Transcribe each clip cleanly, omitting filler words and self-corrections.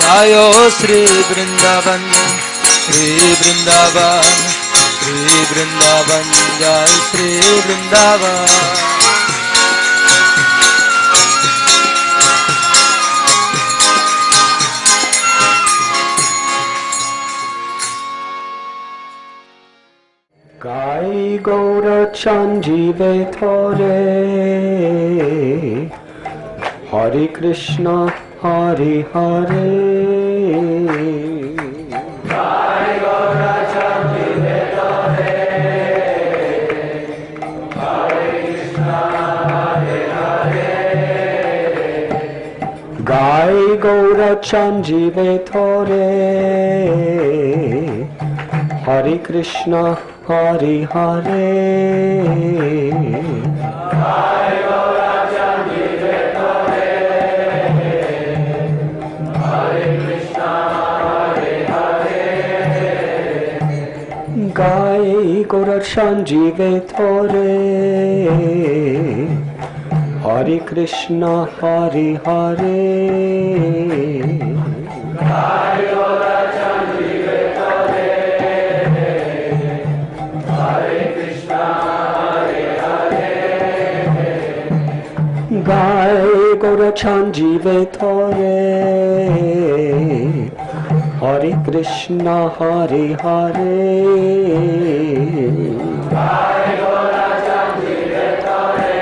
आयो श्री वृंदावन, श्री वृंदावन, श्री वृंदावन, जय श्री वृंदावन। गाई गौरचंजीवे थोरे, हरे कृष्णा हरे हरे। गाई गौरचंजीवे थोरे, हरे कृष्णा हरे हरे। गाई गौरचंजीवे थोरे, हरे कृष्णा हरे हरे। गाई गौरचंजीवे थोरे, हरे कृष्णा हरे हरे। गाई गौरचंजीवे थोरे, हरे कृष्णा हरे हरे। गाई गौरचंजीवे थोरे, हरे कृष्णा हरे हरे। गाई गौरचंजीवे थोरे, हरे कृष्णा हरे हरे। गाई गौरचंजीवे थोरे,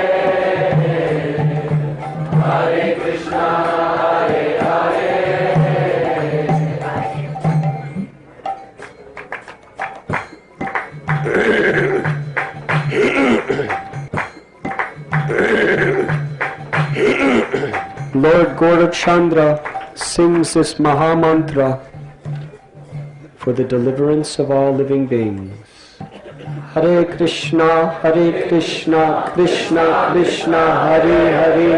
हरे Krishna Hare Hare. Lord Gaurachandra sings this Mahamantra for the deliverance of all living beings. Hare Krishna, Krishna Krishna, Hare Hare,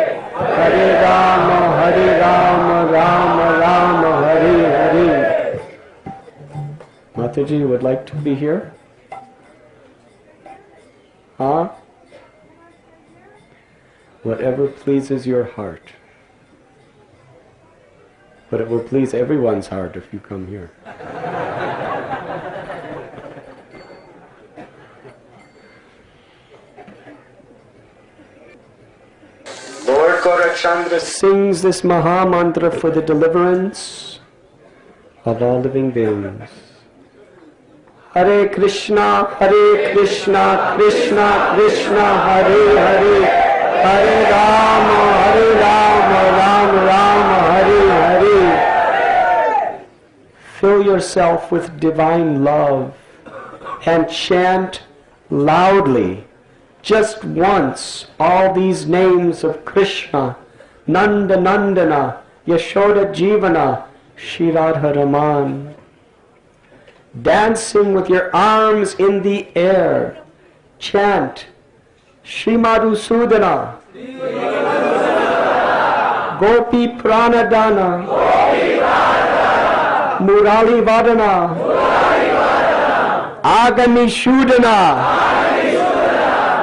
Hare Rama, Rama Rama, Hare Hare. Mataji, you would like to be here? Huh? Whatever pleases your heart. But it will please everyone's heart if you come here. Lord Gaurachandra sings this Mahamantra for the deliverance of all living beings. Hare Krishna, Krishna Krishna, Hare Hare, Hare Rama, Rama Rama, Hare Hare. Fill yourself with divine love and chant loudly, just once, all these names of Krishna: Nanda Nandana, Yashoda Jivana, Shri Radha Raman. Dancing with your arms in the air, chant Shri Madhusudana, Gopi Pranadana, Murali Vadana, Agami Shudana,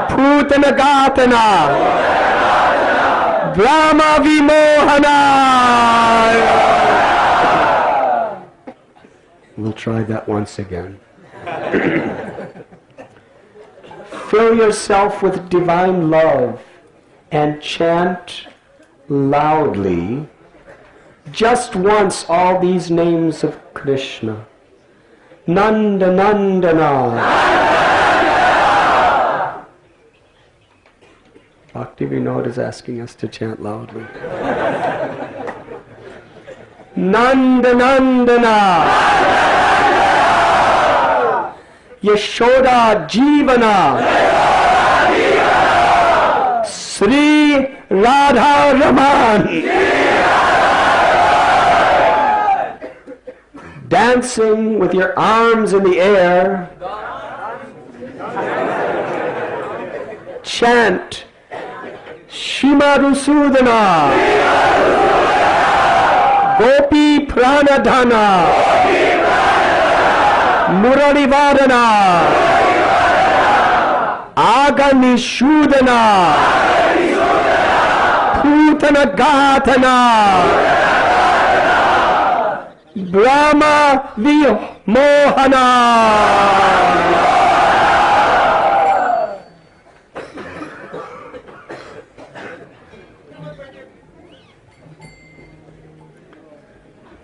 Putana Gatana, Brahma Vimohana. We'll try that once again. Fill yourself with divine love and chant loudly, just once, all these names of Krishna. Nanda Nandana. Bhakti Vinod is asking us to chant loudly. Nanda Nandana, Yashoda Jivana, Sri Radha Raman. Dancing with your arms in the air, chant Shri Madhusudana, Gopi Pranadhana, Murali Vadana, Agami Shudana, Putana Gatana, Brahma Vimohana.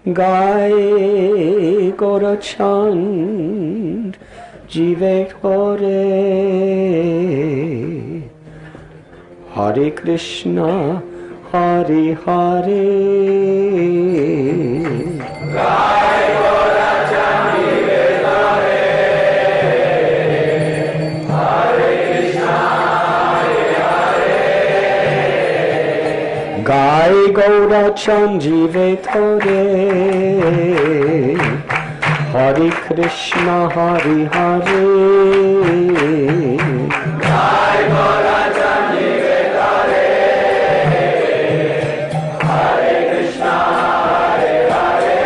Gai Gorachand Jive Hare Hare Krishna Hare Hare Gai Gorachand Jive Hare Hare Krishna Hare Hare Gai Gorachand Jive Hare Hare Krishna Hare Hare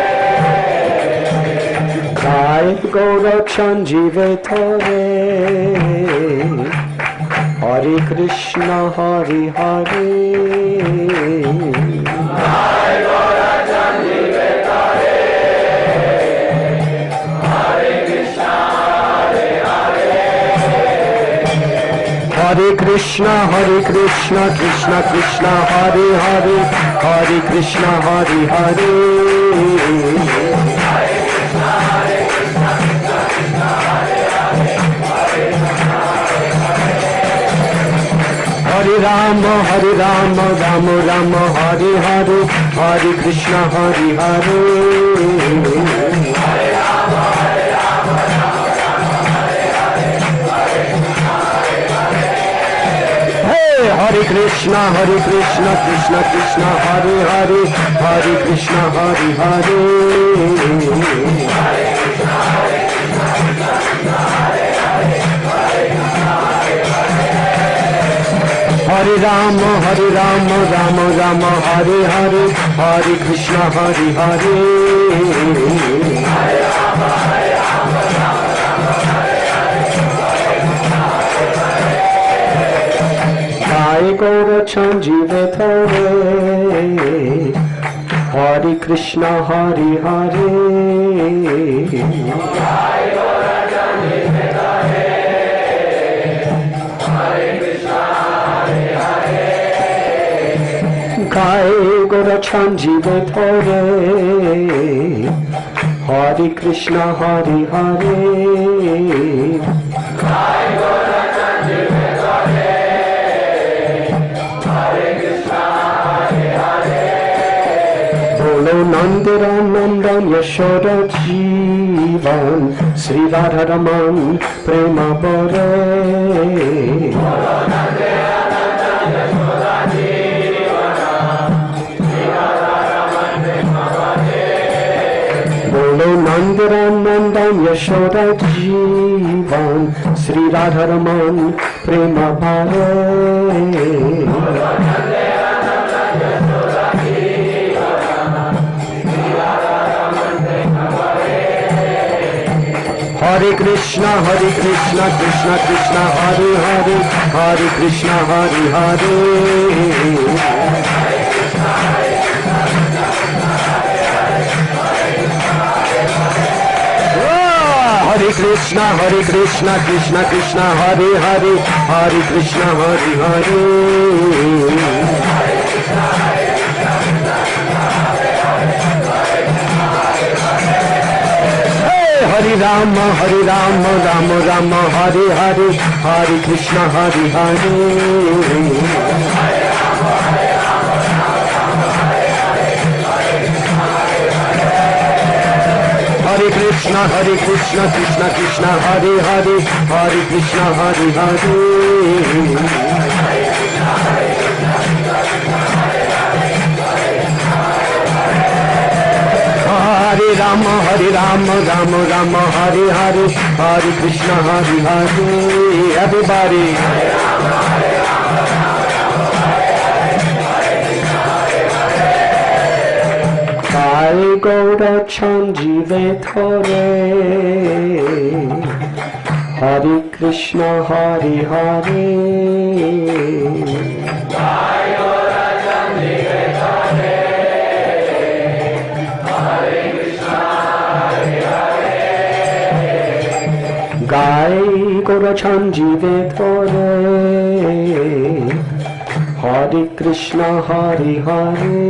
Gai Gorachand Jive Hare Hare Krishna Hare Hare Gai Gorachand Jive Hare Hare Krishna Hare Hare Gai Gorachand Jive Hare Hare Krishna Hare Hare Hare Krishna Krishna Krishna Hare Hare Hare Krishna Hare Hare Hare Rama Rama Rama Hare Hare Hare Krishna Hare Hare Hare Rama Rama Hare Hare Hare Hare Krishna Krishna Krishna Hare Hare Hare Krishna Hare Hare Hare Rama Rama Hare Hare Hare Krishna Hare Hare Hare Rama Rama Hare Hare Gorachand Jive Hare Hare Krishna Hare Hare Gai Gorachand Jive Hare Hare Krishna Hare Hare Gai Gorachand Jive Hare Hare Krishna Hare Hare Gai Gorachand Jive Hare Bolo Nandan Yashoda Jivan Sri Radhanath Prema Bore Bolo Nandan Yashoda Jivan Sri Radhanath Prema Bore Bolo Nandan Yashoda Jivan Sri Radhanath Prema Bore Hare Krishna Krishna Krishna Hare Hare Hare Krishna Hare Hare Hare Krishna Krishna Krishna Hare Hare Hare Krishna Hare Hare Hare Rama Rama Hare Hare Hare Krishna Hare Hare Hare Krishna Krishna Hare Hare Hare Krishna Hare Hare Hare Rama Rama Hare Hare Hare Krishna Hare Hare Everybody Gai Gorachand Jive Hare Hare Krishna Hare Hare Gai Gorachand Jive Hare Hare Krishna করেছেন জীবে ধরে হরে কৃষ্ণ হরে হরে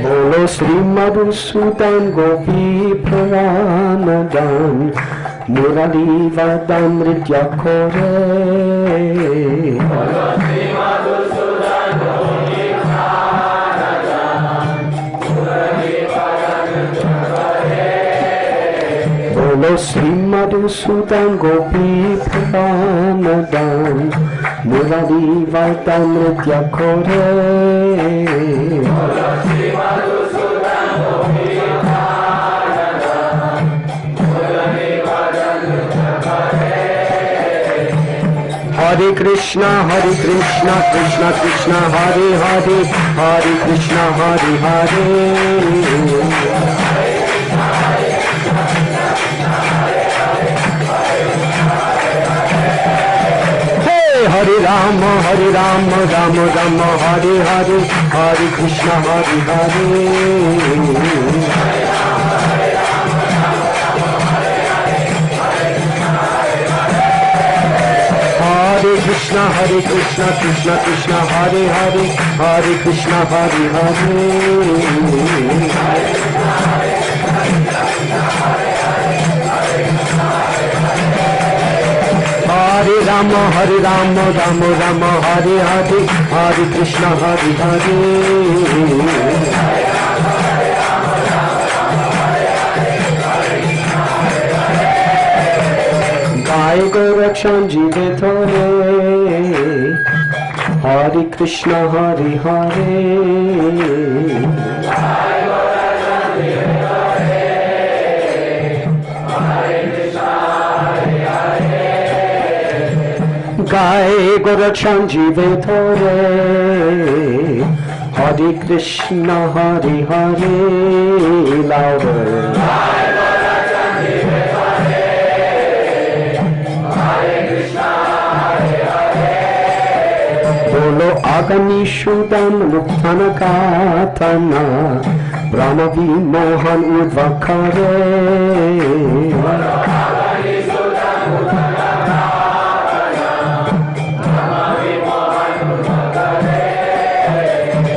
बोलो श्री मधुसूदन गोपी प्रवानदान मुरली वदमृत्य खोरे बोलो श्री मधुसूदन गोपी प्रवानदान मुरली वदमृत्य खोरे हरे कृष्णा कृष्ण कृष्ण हरे हरे हरे कृष्णा हरे हरे हरे राम राम राम हरे हरे हरे कृष्ण हरे हरे हरे कृष्ण कृष्ण कृष्ण हरे हरे हरे कृष्ण हरे हरे हरे राम राम राम हरे हरे हरे कृष्ण हरे हरे गाय गोरक्षण जीवे थोरे हरे कृष्ण हरे हरे गाय गोरक्षण जीवे थोरे हरे कृष्ण हरे हरे louder बोलो आगनी शुदन मुक्तन कातना ब्रह्म विमोहन उद्वखरे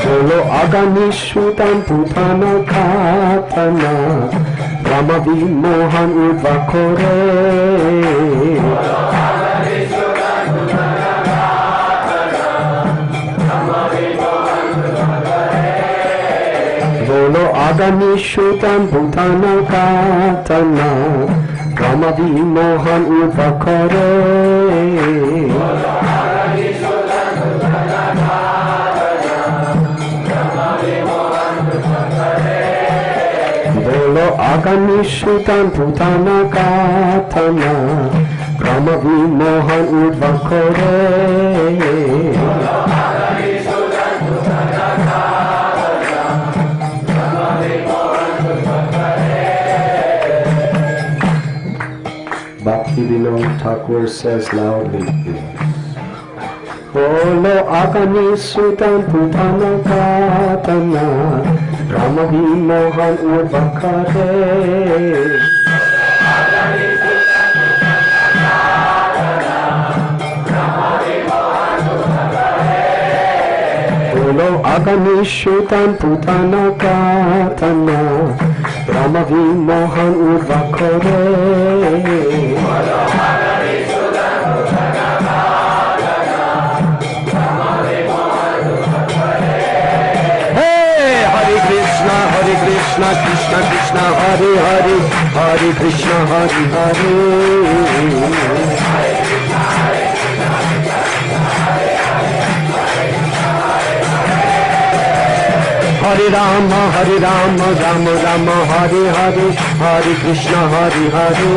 बोलो आगनी शुदन पुतन कातना ब्रह्म विमोहन उद्वखरे बोलो आगामी शुतन भूतान कातना ब्रह्म विमोहन उद्वखरे बोलो आगामी शुतन भूतान कातना ब्रह्म Vimohan उद्वखरे Bhaktivinoda Thakur says loudly, Bolo Agani Sudan Putana Katana Brahma Vimohan Udvakare Bolo Agani Sudan Putana Katana Brahma Vimohan Udvakare Hare Krishna Krishna Krishna Hare Hare Hare Krishna Hare Hare Hare Rama Rama Rama Hare Hare Hare Krishna Hare Hare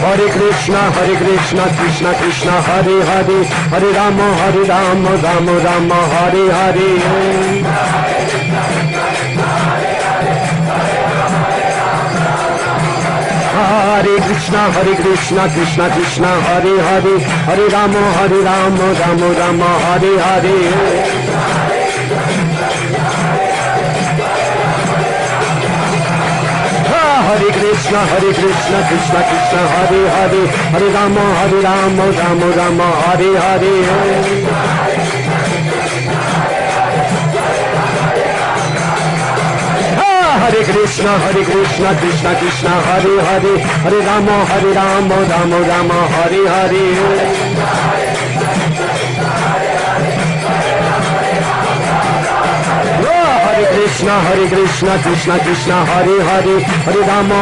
Hare Krishna Krishna Krishna Hare Hare Hare Rama Rama Rama Hare Hare Hare Krishna Krishna Krishna Hare Hare Hare Rama Rama Rama Hare Hare Hare Krishna Krishna Krishna Hare Hare Hare Rama Rama Hare Hare Hare Krishna Krishna Krishna Hare Hare Hare Rama Rama Hare Hare Hare Krishna Krishna Hare Hare Hare Rama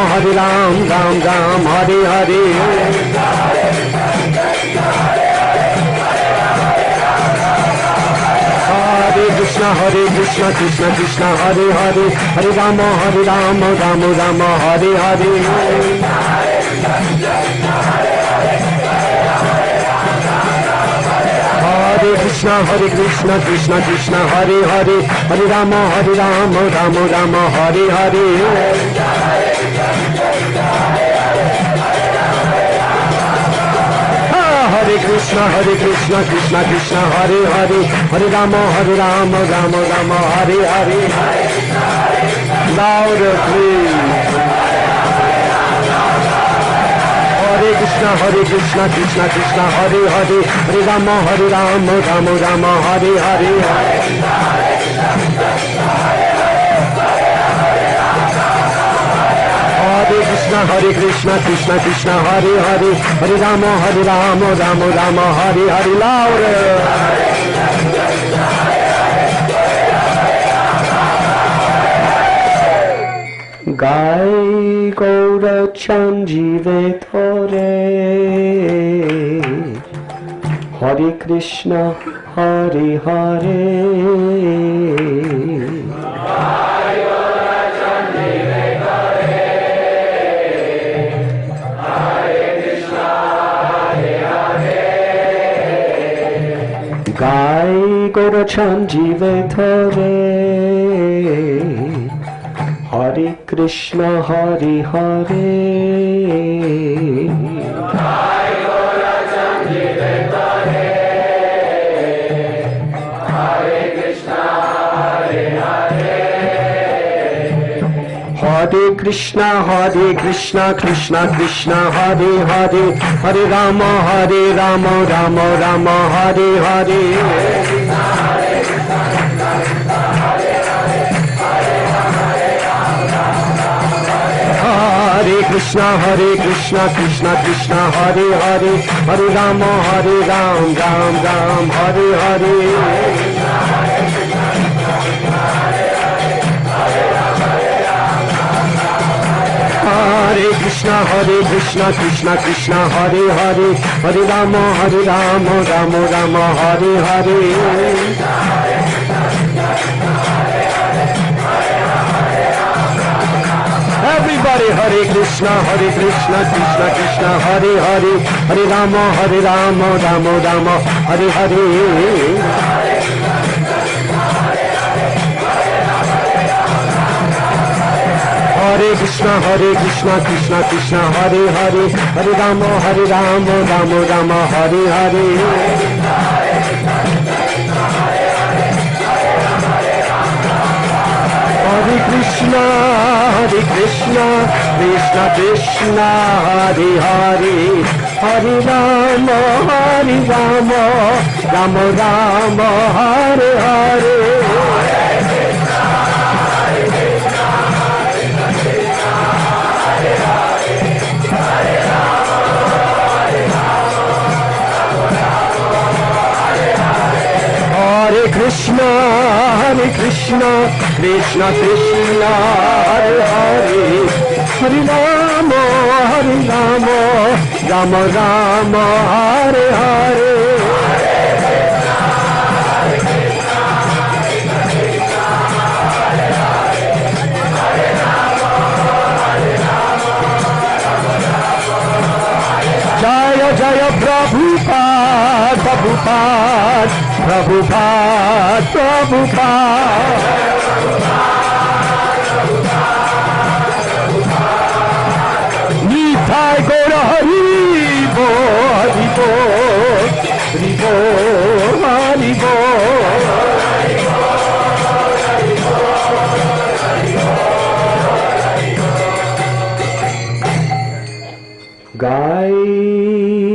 Ram Hare Hare Hare Krishna Krishna Hare Hare Hare Rama Rama Hare Hare Hare Krishna Krishna Hare Hare Hare Rama Rama Hare Hare Hare Krishna Krishna Hare Hare Hare Rama Rama Hare Hare Louder please Hare Krishna Krishna Hare Hare Hare Rama Rama Hare Hare Hare Krishna Krishna Hare Hare Hare Rama Rama Hare Hare Louder Gai Gaura Chanjive Thore Hare Krishna Hare Hare Gai Gaura Chanjive Thore Hare Krishna Hare Hare Gai Gaura Chanjive Thore Hare Krishna Hare Hare Hare Krishna Krishna Krishna Hare Hare Hare Rama Rama Hare Hare Hare Krishna Krishna Hare Hare Hare Rama Ram Hare Hare Hare Krishna Krishna Hare Hare Hare Rama Rama Hare Hare Everybody Hare Krishna Krishna Hare Hare Hare Rama Rama Hare Hare Hare Krishna Krishna Hare Hare Hare Rama Rama Hare Hare Hare Krishna Krishna Krishna Hare Hare Hare Rama Rama Hare Hare Hare Krishna Krishna Krishna Hare Hare Hare Rama Rama Hare Hare Jaya Prabhupada Gai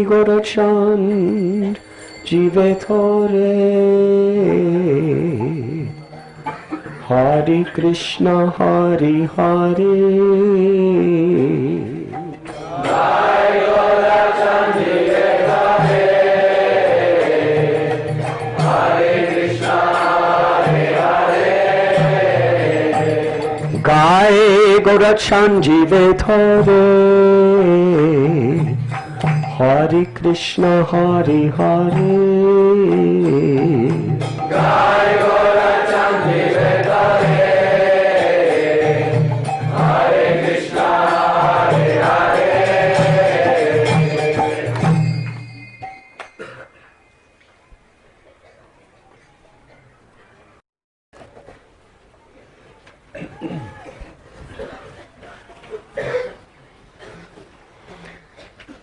Gorachand Jivetore Hari Krishna Hari Hari Gai Gorachand Jivetore Hari Krishna Hari Hari Gai Gorachand Jivetore Hare Krishna, Hare Hare. Gai Gorachand Jivetare. Hare Krishna, Hare Hare.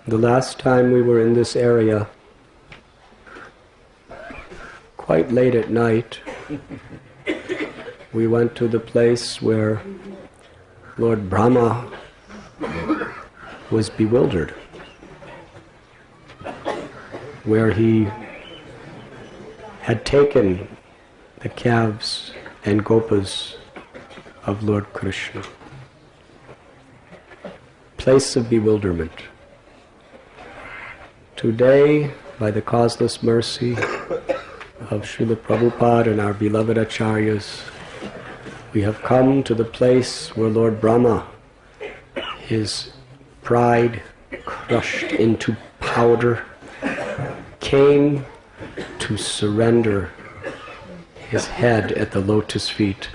The last time we were in this area, quite late at night, we went to the place where Lord Brahma was bewildered, where he had taken the calves and gopas of Lord Krishna. Place of bewilderment. Today, by the causeless mercy of Srila Prabhupada and our beloved Acharyas, we have come to the place where Lord Brahma, his pride crushed into powder, came to surrender his head at the lotus feet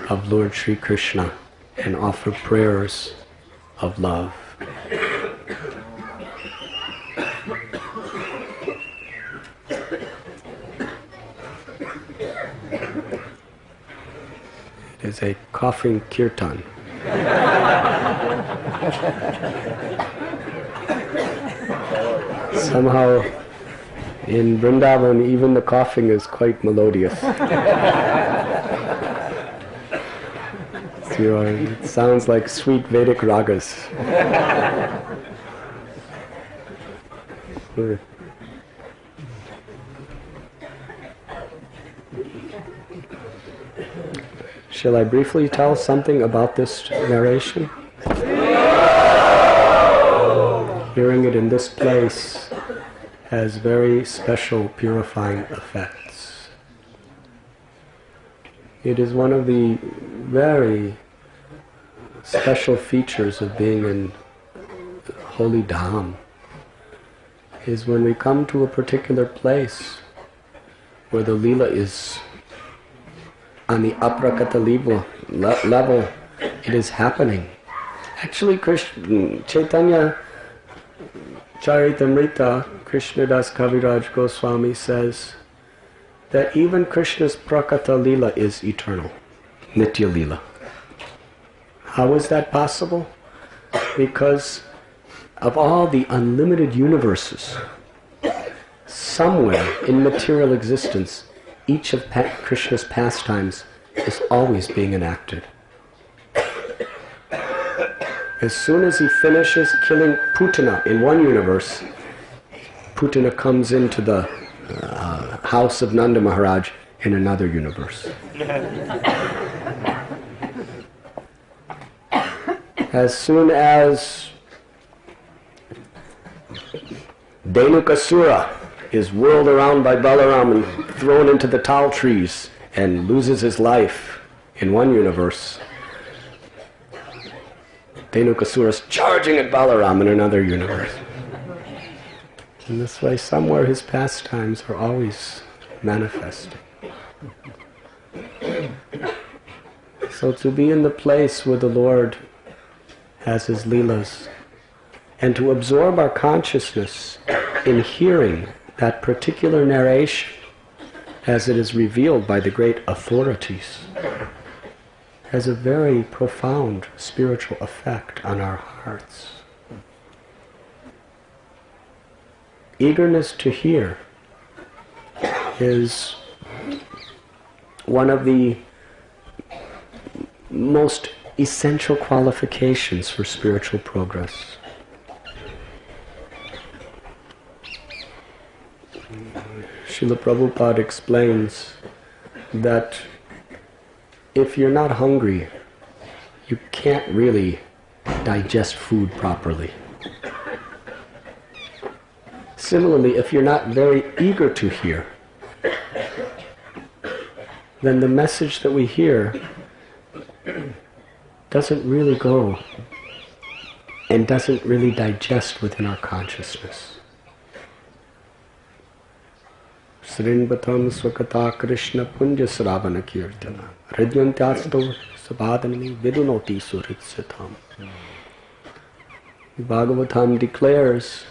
of Lord Sri Krishna and offer prayers of love. It is a coughing kirtan. Somehow in Vrindavan even the coughing is quite melodious. It sounds like sweet Vedic ragas. Shall I briefly tell something about this narration? Hearing it in this place has very special purifying effects. It is one of the very special features of being in Holy Dham, is when we come to a particular place where the Leela is on the aprakata level, it is happening. Actually, Chaitanya Charitamrita, Krishnadas Kaviraj Goswami says that even Krishna's prakata lila is eternal, nitya lila. How is that possible? Because of all the unlimited universes, somewhere in material existence, each of Krishna's pastimes is always being enacted. As soon as he finishes killing Putana in one universe, Putana comes into the house of Nanda Maharaj in another universe. As soon as Dhenukasura is whirled around by Balaram and thrown into the tal trees and loses his life in one universe, Dhenukasura is charging at Balaram in another universe. In this way, somewhere his pastimes are always manifesting. So to be in the place where the Lord has his leelas, and to absorb our consciousness in hearing that particular narration as it is revealed by the great authorities, has a very profound spiritual effect on our hearts. eagerness to hear is one of the most essential qualifications for spiritual progress. Srila Prabhupada explains that if you're not hungry, you can't really digest food properly. Similarly, if you're not very eager to hear, then the message that we hear doesn't really go and doesn't really digest within our consciousness. Srinvatam swakata Krishna punja sravana kirtana Radyantasto sabhadanami vidunoti suritsatam. Bhagavatam declares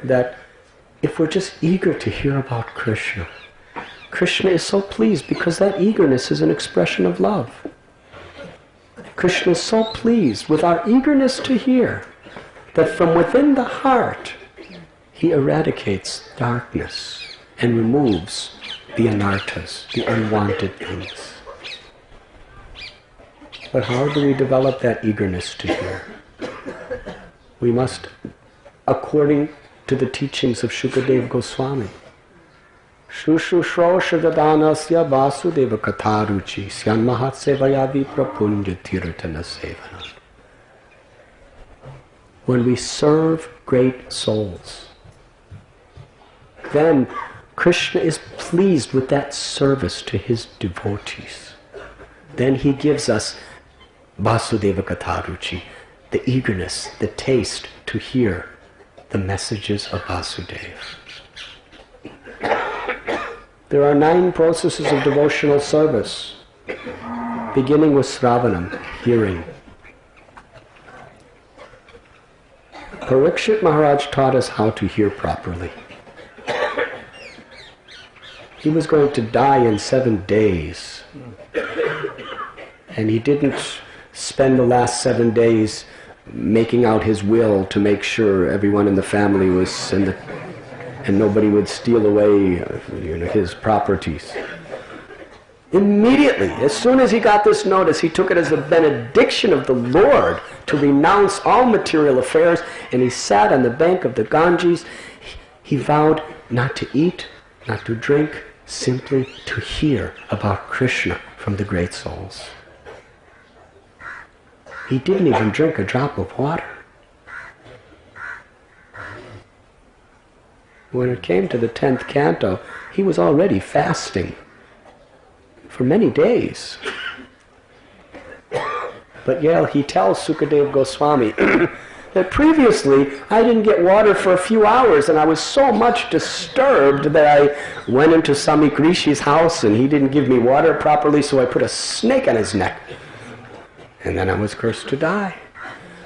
that if we're just eager to hear about Krishna, Krishna is so pleased because that eagerness is an expression of love. Krishna is so pleased with our eagerness to hear that from within the heart he eradicates darkness and removes the anarthas, the unwanted things. But how do we develop that eagerness to hear? We must, according to the teachings of Shukadeva Goswami, Shushushroshadadanasya Vasudeva Katharuchi Syanmahatsevayavi Prapunja Tirtana Sevana. When we serve great souls, then Krishna is pleased with that service to his devotees. Then he gives us Vasudeva Katharuchi, the eagerness, the taste to hear the messages of Vasudeva. There are 9 processes of devotional service, beginning with Sravanam, hearing. Parikshit Maharaj taught us how to hear properly. He was going to die in 7 days, and he didn't spend the last 7 days making out his will to make sure everyone in the family was and nobody would steal away his properties. Immediately, as soon as he got this notice, he took it as a benediction of the Lord to renounce all material affairs, and he sat on the bank of the Ganges. He vowed not to eat, not to drink, simply to hear about Krishna from the great souls. He didn't even drink a drop of water. When it came to the 10th canto, he was already fasting for many days. But yet he tells Sukadeva Goswami that previously I didn't get water for a few hours, and I was so much disturbed that I went into Samik Rishi's house and he didn't give me water properly, so I put a snake on his neck. And then I was cursed to die.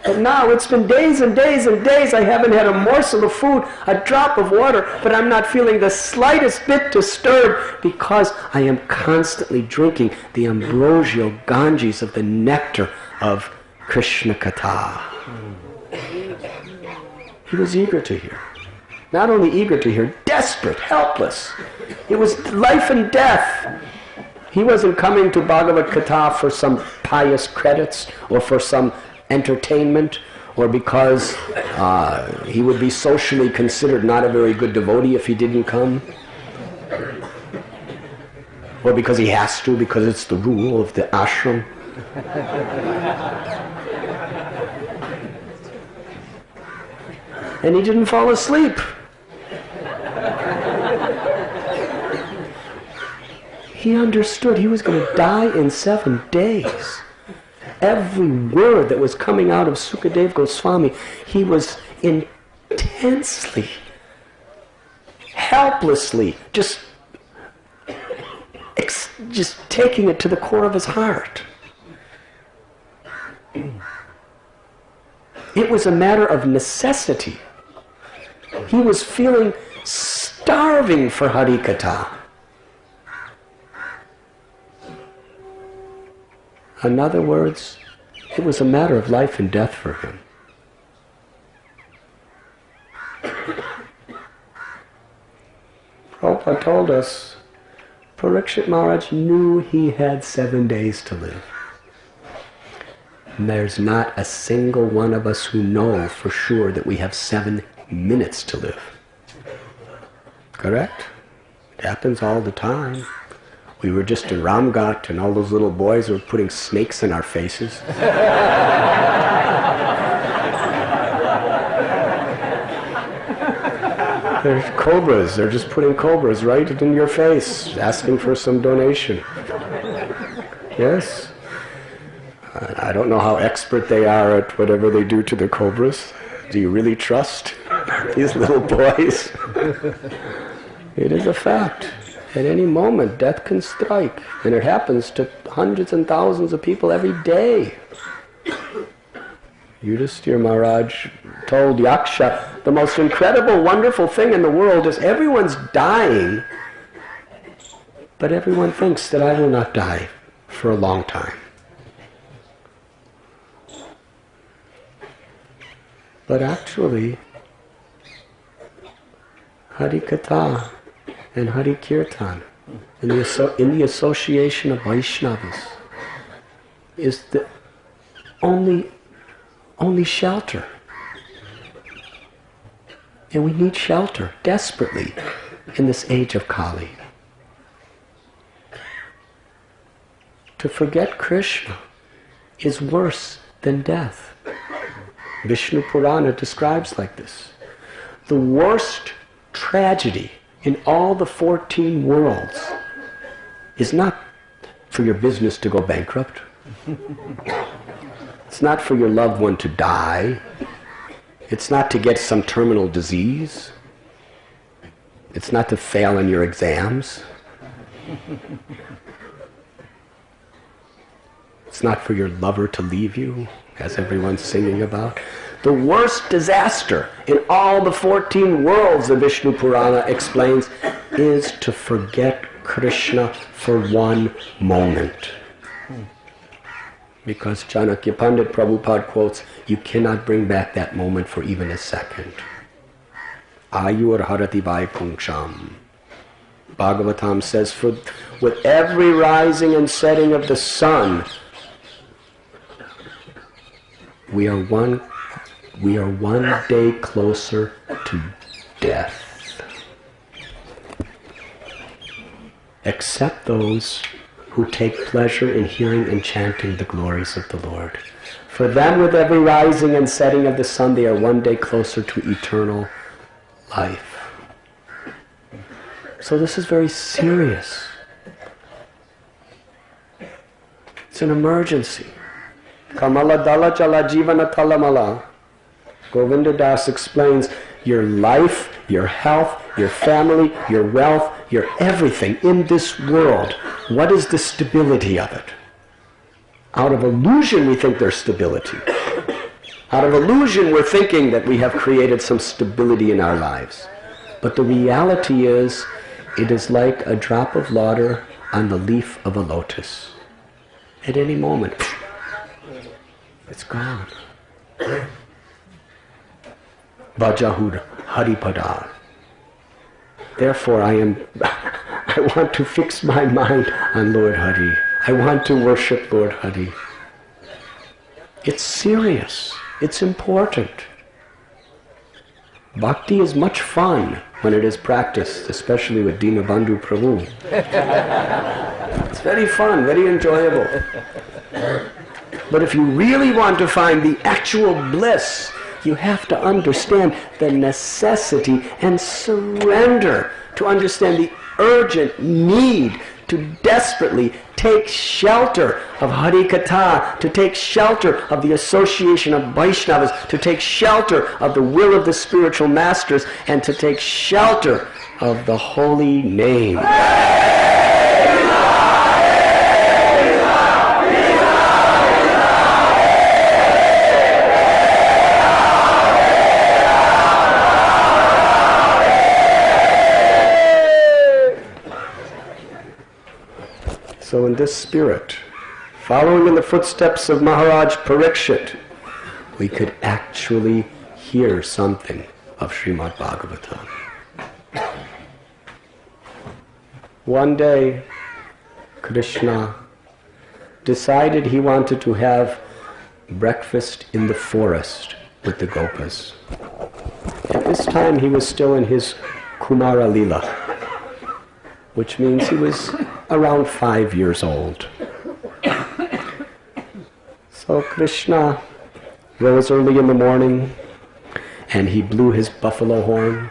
But now it's been days and days and days I haven't had a morsel of food, a drop of water, but I'm not feeling the slightest bit disturbed because I am constantly drinking the ambrosial Ganges of the nectar of Krishna Katha. He was eager to hear. Not only eager to hear, desperate, helpless. It was life and death. He wasn't coming to Bhagavad Katha for some pious credits or for some entertainment or because he would be socially considered not a very good devotee if he didn't come, or because he has to, because it's the rule of the ashram. And he didn't fall asleep. He understood he was going to die in 7 days. Every word that was coming out of Sukadeva Goswami, he was intensely, helplessly, just taking it to the core of his heart. It was a matter of necessity. He was feeling starving for Harikatha. In other words, it was a matter of life and death for him. Prabhupada told us, Parikshit Maharaj knew he had 7 days to live. And there's not a single one of us who know for sure that we have 7 minutes to live. Correct? It happens all the time. We were just in Ramghat and all those little boys were putting snakes in our faces. There's cobras. They're just putting cobras right in your face, asking for some donation. Yes. I don't know how expert they are at whatever they do to the cobras. Do you really trust these little boys? It is a fact. At any moment, death can strike. And it happens to hundreds and thousands of people every day. Yudhisthira Maharaj told Yaksha, the most incredible, wonderful thing in the world is everyone's dying, but everyone thinks that I will not die for a long time. But actually, Hari Katha and Hari Kirtan, in the association of Vaishnavas, is the only shelter. And we need shelter desperately in this age of Kali. To forget Krishna is worse than death. Vishnu Purana describes like this. The worst tragedy in all the 14 worlds is not for your business to go bankrupt. It's not for your loved one to die. It's not to get some terminal disease. It's not to fail in your exams. It's not for your lover to leave you, as everyone's singing about. The worst disaster in all the 14 worlds, the Vishnu Purana explains, is to forget Krishna for one moment. Because Chanakya Pandit Prabhupada quotes, you cannot bring back that moment for even a second. Ayur harati vaipungsham. Bhagavatam says, with every rising and setting of the sun, we are one day closer to death. Except those who take pleasure in hearing and chanting the glories of the Lord. For them, with every rising and setting of the sun, they are one day closer to eternal life. So this is very serious. It's an emergency. Kamala dala chala jivana talamala. Govinda Das explains your life, your health, your family, your wealth, your everything in this world. What is the stability of it? Out of illusion we think there's stability. Out of illusion we're thinking that we have created some stability in our lives. But the reality is, it is like a drop of water on the leaf of a lotus. At any moment, it's gone. Vajahud Haripada. Therefore I want to fix my mind on Lord Hari. I want to worship Lord Hari. It's serious. It's important. Bhakti is much fun when it is practiced, especially with Dinabandhu Prabhu. It's very fun, very enjoyable. But if you really want to find the actual bliss, you have to understand the necessity and surrender, to understand the urgent need to desperately take shelter of Hari Katha, to take shelter of the association of Vaishnavas, to take shelter of the will of the spiritual masters, and to take shelter of the holy name. So in this spirit, following in the footsteps of Maharaj Parikshit, we could actually hear something of Srimad Bhagavatam. One day, Krishna decided he wanted to have breakfast in the forest with the gopas. At this time he was still in his Kumara Lila, which means he was around 5 years old. So Krishna rose early in the morning and he blew his buffalo horn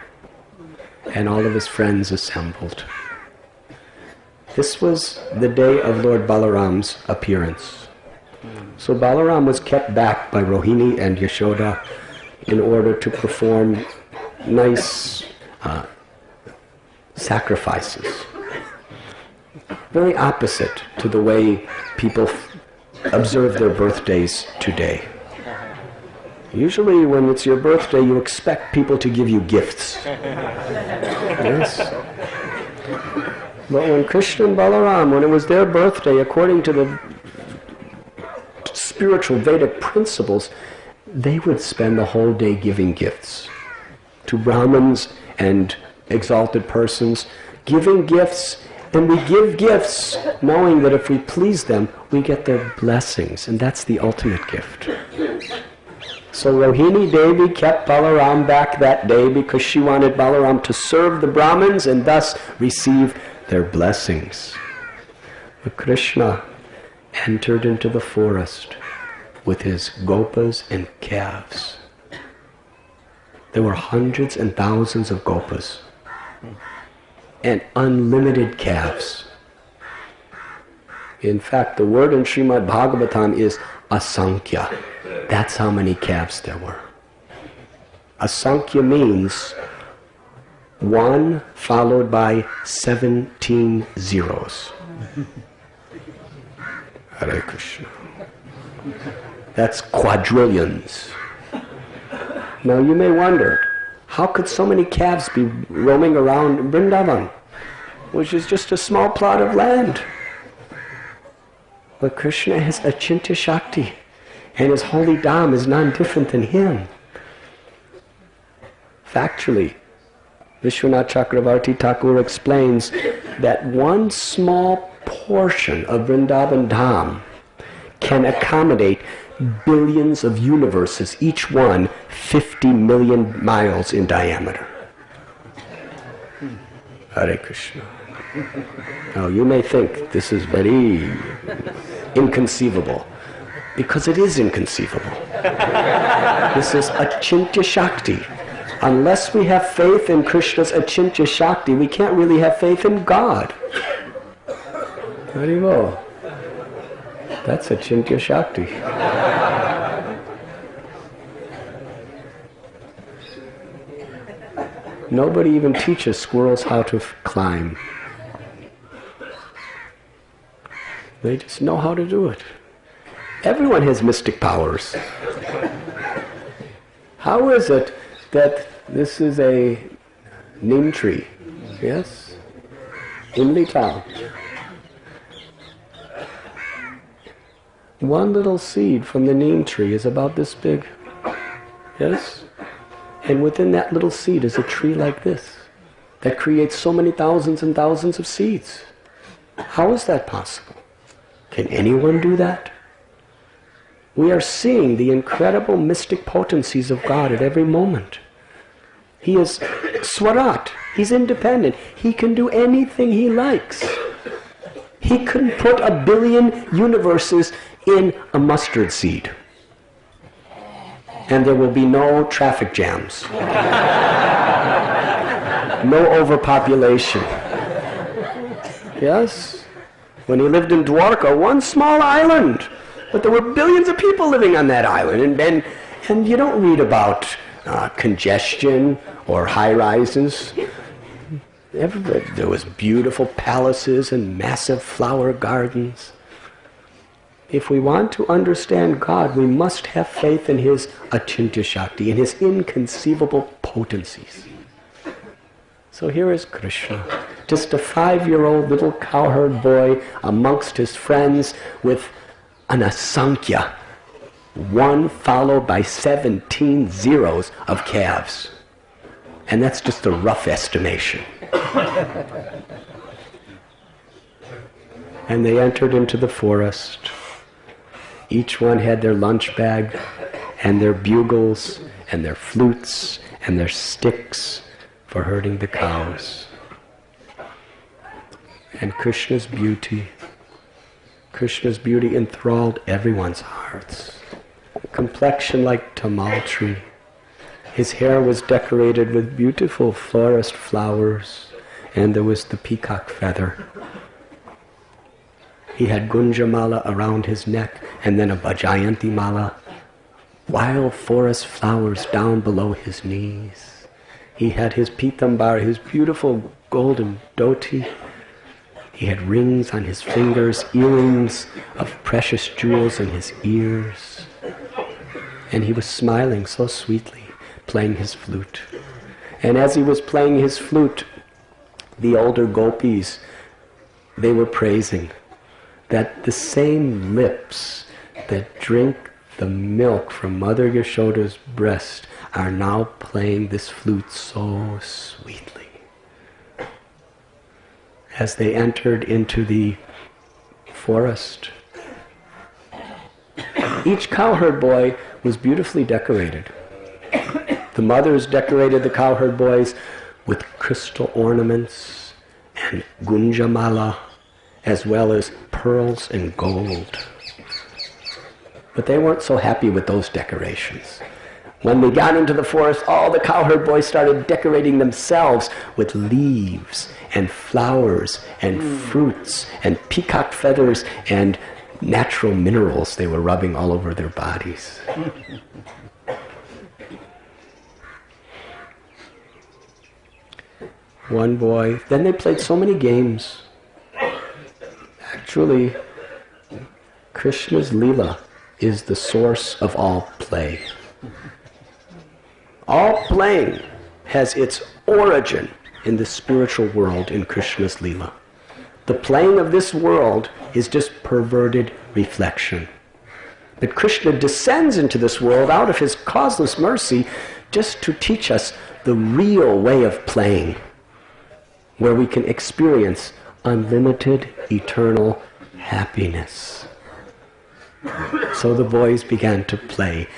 and all of his friends assembled. This was the day of Lord Balaram's appearance. So Balaram was kept back by Rohini and Yashoda in order to perform nice sacrifices. Very opposite to the way people observe their birthdays today. Usually when it's your birthday, you expect people to give you gifts. Yes. But when Krishna and Balaram, when it was their birthday, according to the spiritual Vedic principles, they would spend the whole day giving gifts to Brahmins and exalted persons, giving gifts, and we give gifts knowing that if we please them, we get their blessings, and that's the ultimate gift. So Rohini Devi kept Balaram back that day because she wanted Balaram to serve the Brahmins and thus receive their blessings. But Krishna entered into the forest with his gopas and calves. There were hundreds and thousands of gopas and unlimited calves. In fact, the word in Srimad Bhagavatam is asankhya. That's how many calves there were. Asankhya means 1 followed by 17 zeros. Hare Krishna. That's quadrillions. Now you may wonder, how could so many calves be roaming around Vrindavan, which is just a small plot of land? But Krishna has Achintya Shakti, and his holy Dham is none different than him. Factually, Vishwanath Chakravarti Thakur explains that one small portion of Vrindavan Dham can accommodate billions of universes, each one 50 million miles in diameter. Hare Krishna. Now you may think this is very inconceivable, because it is inconceivable. This is Achintya Shakti. Unless we have faith in Krishna's Achintya Shakti, we can't really have faith in God. Haribol. That's Achintya Shakti. Nobody even teaches squirrels how to climb. They just know how to do it. Everyone has mystic powers. How is it that this is a neem tree? Yes? Imli town. One little seed from the neem tree is about this big. Yes? And within that little seed is a tree like this that creates so many thousands and thousands of seeds. How is that possible? Can anyone do that? We are seeing the incredible mystic potencies of God at every moment. He is Swarat. He's independent. He can do anything he likes. He can put 1 billion universes in a mustard seed. And there will be no traffic jams. No overpopulation. Yes? When he lived in Dwarka, one small island, but there were billions of people living on that island, and you don't read about congestion or high-rises. There was beautiful palaces and massive flower gardens. If we want to understand God, we must have faith in his Achintya Shakti, in his inconceivable potencies. So here is Krishna, just a 5-year-old little cowherd boy amongst his friends with an asankhya, 1 followed by 17 zeros of calves. And that's just a rough estimation. and they entered into the forest. Each one had their lunch bag and their bugles and their flutes and their sticks for herding the cows. And Krishna's beauty enthralled everyone's hearts. Complexion like tamal tree. His hair was decorated with beautiful florist flowers, and there was the peacock feather. He had gunja mala around his neck, and then a Vajayanti mala, wild forest flowers down below his knees. He had his pitambar, his beautiful golden dhoti. He had rings on his fingers, earrings of precious jewels in his ears. And he was smiling so sweetly, playing his flute. And as he was playing his flute, the older gopis, they were praising that the same lips that drink the milk from Mother Yashoda's breast are now playing this flute so sweetly. As they entered into the forest, each cowherd boy was beautifully decorated. The mothers decorated the cowherd boys with crystal ornaments and gunjamala, as well as pearls and gold. But they weren't so happy with those decorations. When they got into the forest, all the cowherd boys started decorating themselves with leaves and flowers and fruits and peacock feathers and natural minerals they were rubbing all over their bodies. One boy, then they played so many games. Actually, Krishna's Leela is the source of all play. All playing has its origin in the spiritual world in Krishna's Leela. The playing of this world is just perverted reflection. But Krishna descends into this world out of his causeless mercy just to teach us the real way of playing, where we can experience unlimited, eternal happiness. So the boys began to play.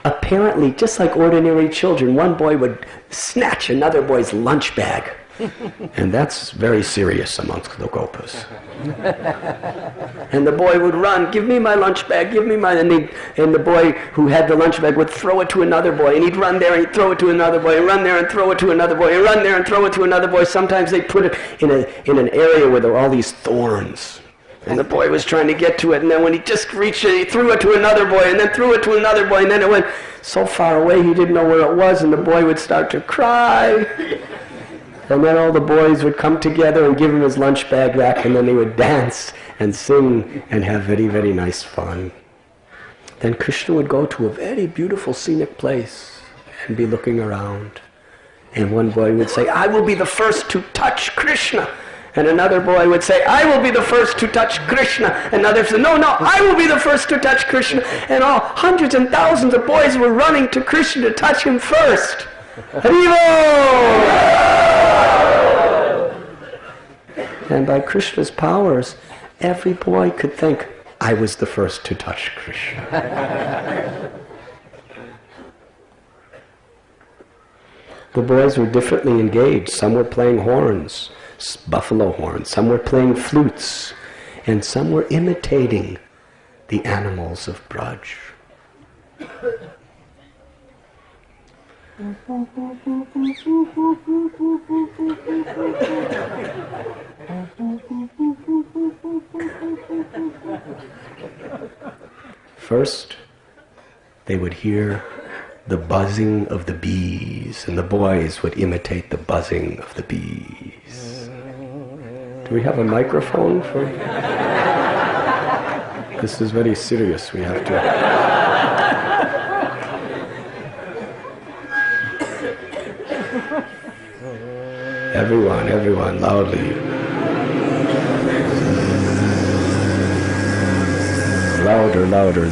Apparently, just like ordinary children, one boy would snatch another boy's lunch bag. And that's very serious amongst the gopas. And the boy would run, give me my lunch bag, give me my... And the boy who had the lunch bag would throw it to another boy, and he'd run there and he'd throw it to another boy, and run there and throw it to another boy, and run there and throw it to another boy. Sometimes they put it in an area where there were all these thorns. And the boy was trying to get to it, and then when he just reached it, he threw it to another boy, and then threw it to another boy, and then it went so far away he didn't know where it was, and the boy would start to cry. And then all the boys would come together and give him his lunch bag back, and then they would dance and sing and have very, very nice fun. Then Krishna would go to a very beautiful scenic place and be looking around. And one boy would say, I will be the first to touch Krishna. And another boy would say, I will be the first to touch Krishna. Another said, no, I will be the first to touch Krishna. And all hundreds and thousands of boys were running to Krishna to touch him first. Haribo! And by Krishna's powers, every boy could think, I was the first to touch Krishna. The boys were differently engaged. Some were playing horns, buffalo horns. Some were playing flutes. And some were imitating the animals of Braj. First, they would hear the buzzing of the bees, and the boys would imitate the buzzing of the bees. Do we have a microphone for... This is very serious. We have to... Everyone, loudly. Louder.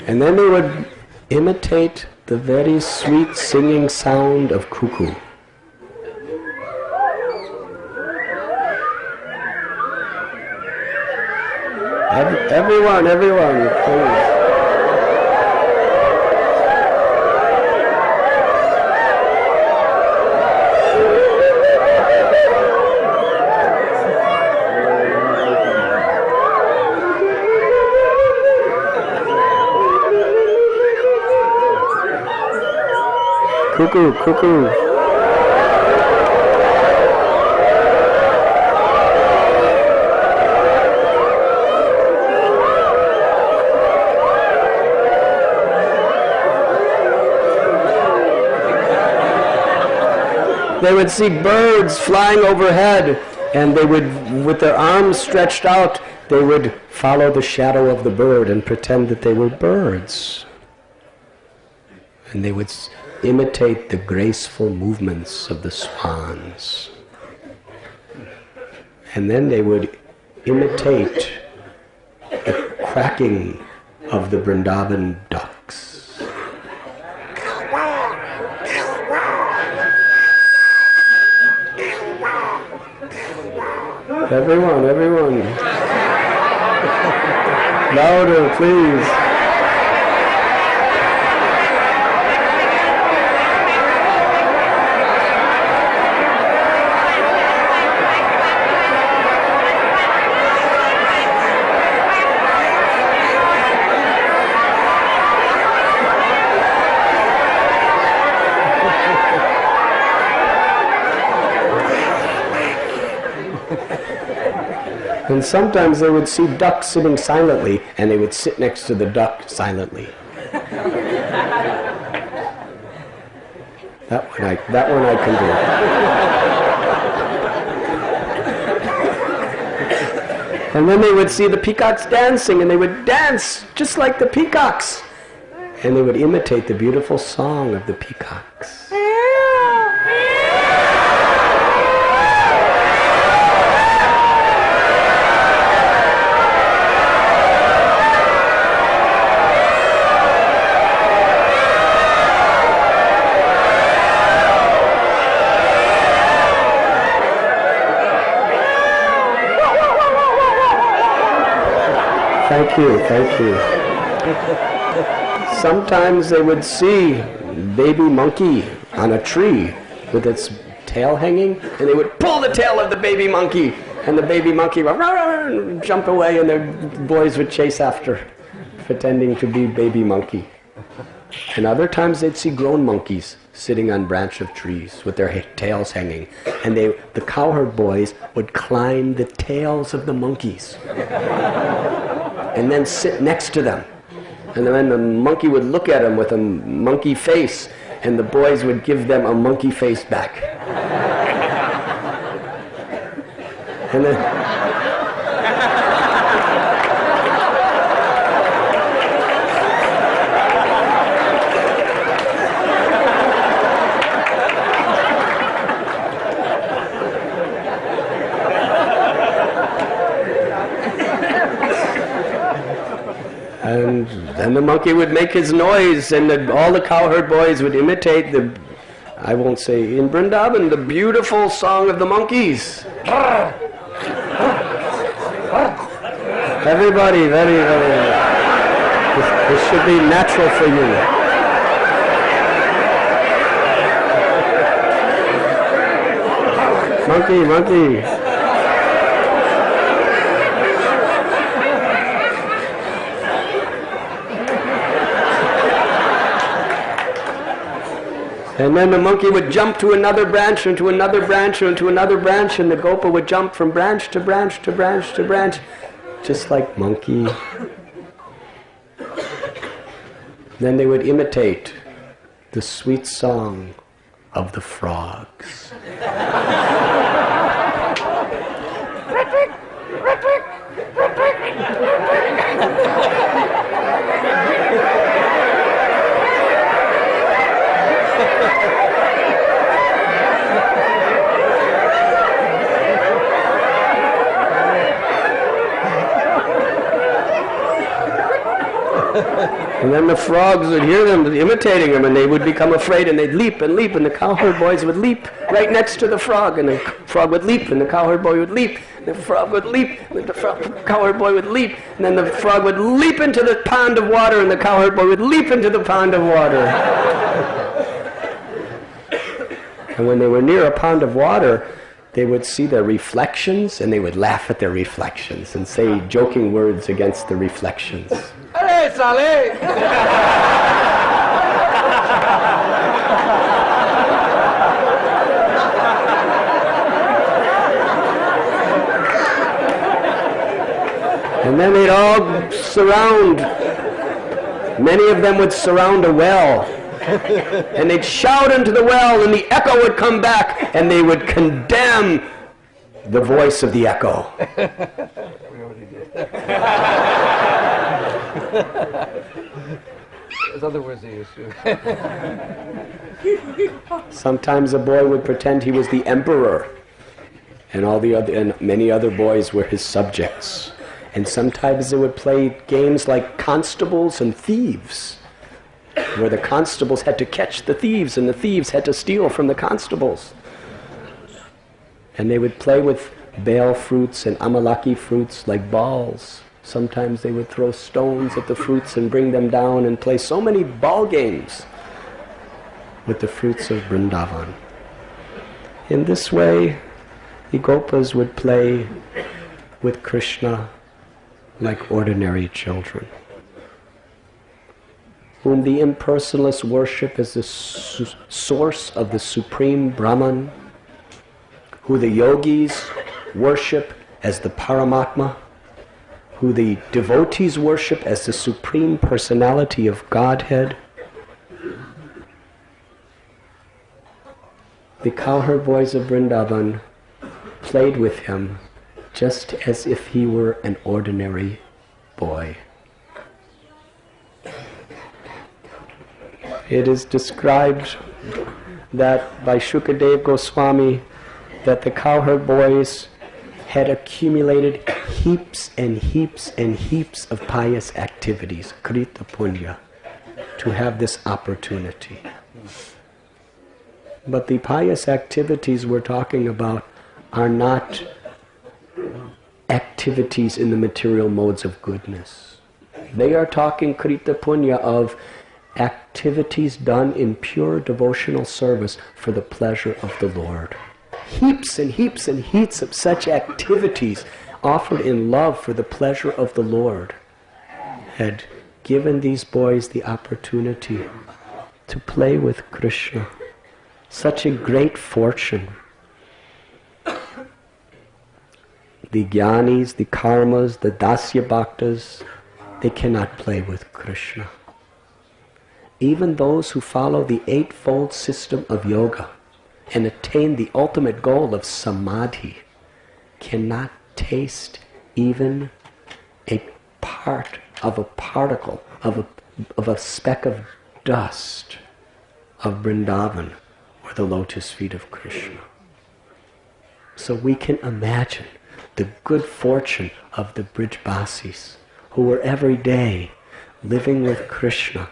And then they would imitate the very sweet singing sound of cuckoo. Everyone, please. Cuckoo, cuckoo. They would see birds flying overhead, and they would, with their arms stretched out, they would follow the shadow of the bird and pretend that they were birds. And they would imitate the graceful movements of the swans. And then they would imitate the quacking of the Vrindavan ducks. Everyone. Louder, please. And sometimes they would see ducks sitting silently, and they would sit next to the duck silently. That one I can do. And then they would see the peacocks dancing, and they would dance just like the peacocks. And they would imitate the beautiful song of the peacocks. Thank you. Sometimes they would see baby monkey on a tree with its tail hanging, and they would pull the tail of the baby monkey, and the baby monkey would jump away, and their boys would chase after, pretending to be baby monkey. And other times they'd see grown monkeys sitting on branch of trees with their tails hanging, and the cowherd boys would climb the tails of the monkeys and then sit next to them. And then the monkey would look at them with a monkey face, and the boys would give them a monkey face back. And then And the monkey would make his noise, and all the cowherd boys would imitate I won't say in Vrindavan, the beautiful song of the monkeys. Everybody, this should be natural for you. Monkey. And then the monkey would jump to another branch, and to another branch, and to another branch, and the gopa would jump from branch to branch to branch to branch, just like monkey. Then they would imitate the sweet song of the frogs. And then the frogs would hear them imitating him, and they would become afraid, and they'd leap and leap, and the cowherd boys would leap right next to the frog, and the frog would leap, and the cowherd boy would leap, and the frog would leap, and the cowherd boy would leap, and then the frog would leap into the pond of water, and the cowherd boy would leap into the pond of water. And when they were near a pond of water, they would see their reflections, and they would laugh at their reflections and say joking words against the reflections. Hey, Saleh! And then they'd all surround, many of them would surround a well, and they'd shout into the well, and the echo would come back, and they would condemn the voice of the echo. There's other words they use too. Sometimes a boy would pretend he was the emperor, and many other boys were his subjects. And sometimes they would play games like constables and thieves, where the constables had to catch the thieves, and the thieves had to steal from the constables. And they would play with bale fruits and amalaki fruits like balls. Sometimes they would throw stones at the fruits and bring them down and play so many ball games with the fruits of Vrindavan. In this way, the Gopas would play with Krishna like ordinary children, whom the impersonalists worship as the source of the supreme Brahman, who the yogis worship as the Paramatma, who the devotees worship as the supreme personality of Godhead. The cowherd boys of Vrindavan played with him just as if he were an ordinary boy. It is described that by Shukadev Goswami that the cowherd boys had accumulated heaps and heaps and heaps of pious activities, krita punya, to have this opportunity. But the pious activities we're talking about are not activities in the material modes of goodness. They are talking krita punya of activities done in pure devotional service for the pleasure of the Lord. Heaps and heaps and heaps of such activities offered in love for the pleasure of the Lord had given these boys the opportunity to play with Krishna. Such a great fortune. The jnanis, the karmas, the dasya bhaktas, they cannot play with Krishna. Even those who follow the eightfold system of yoga and attain the ultimate goal of samadhi cannot taste even a part of a particle, of a speck of dust of Vrindavan or the lotus feet of Krishna. So we can imagine the good fortune of the Brijbasis, who were every day living with Krishna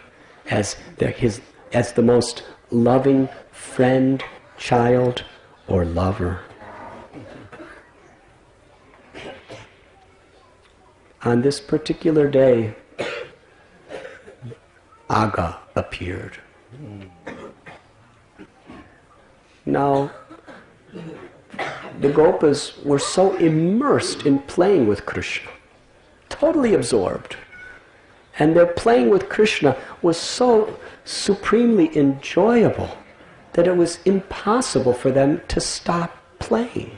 as the most loving friend, child, or lover. On this particular day, Aga appeared. Now, the Gopas were so immersed in playing with Krishna, totally absorbed. And their playing with Krishna was so supremely enjoyable that it was impossible for them to stop playing.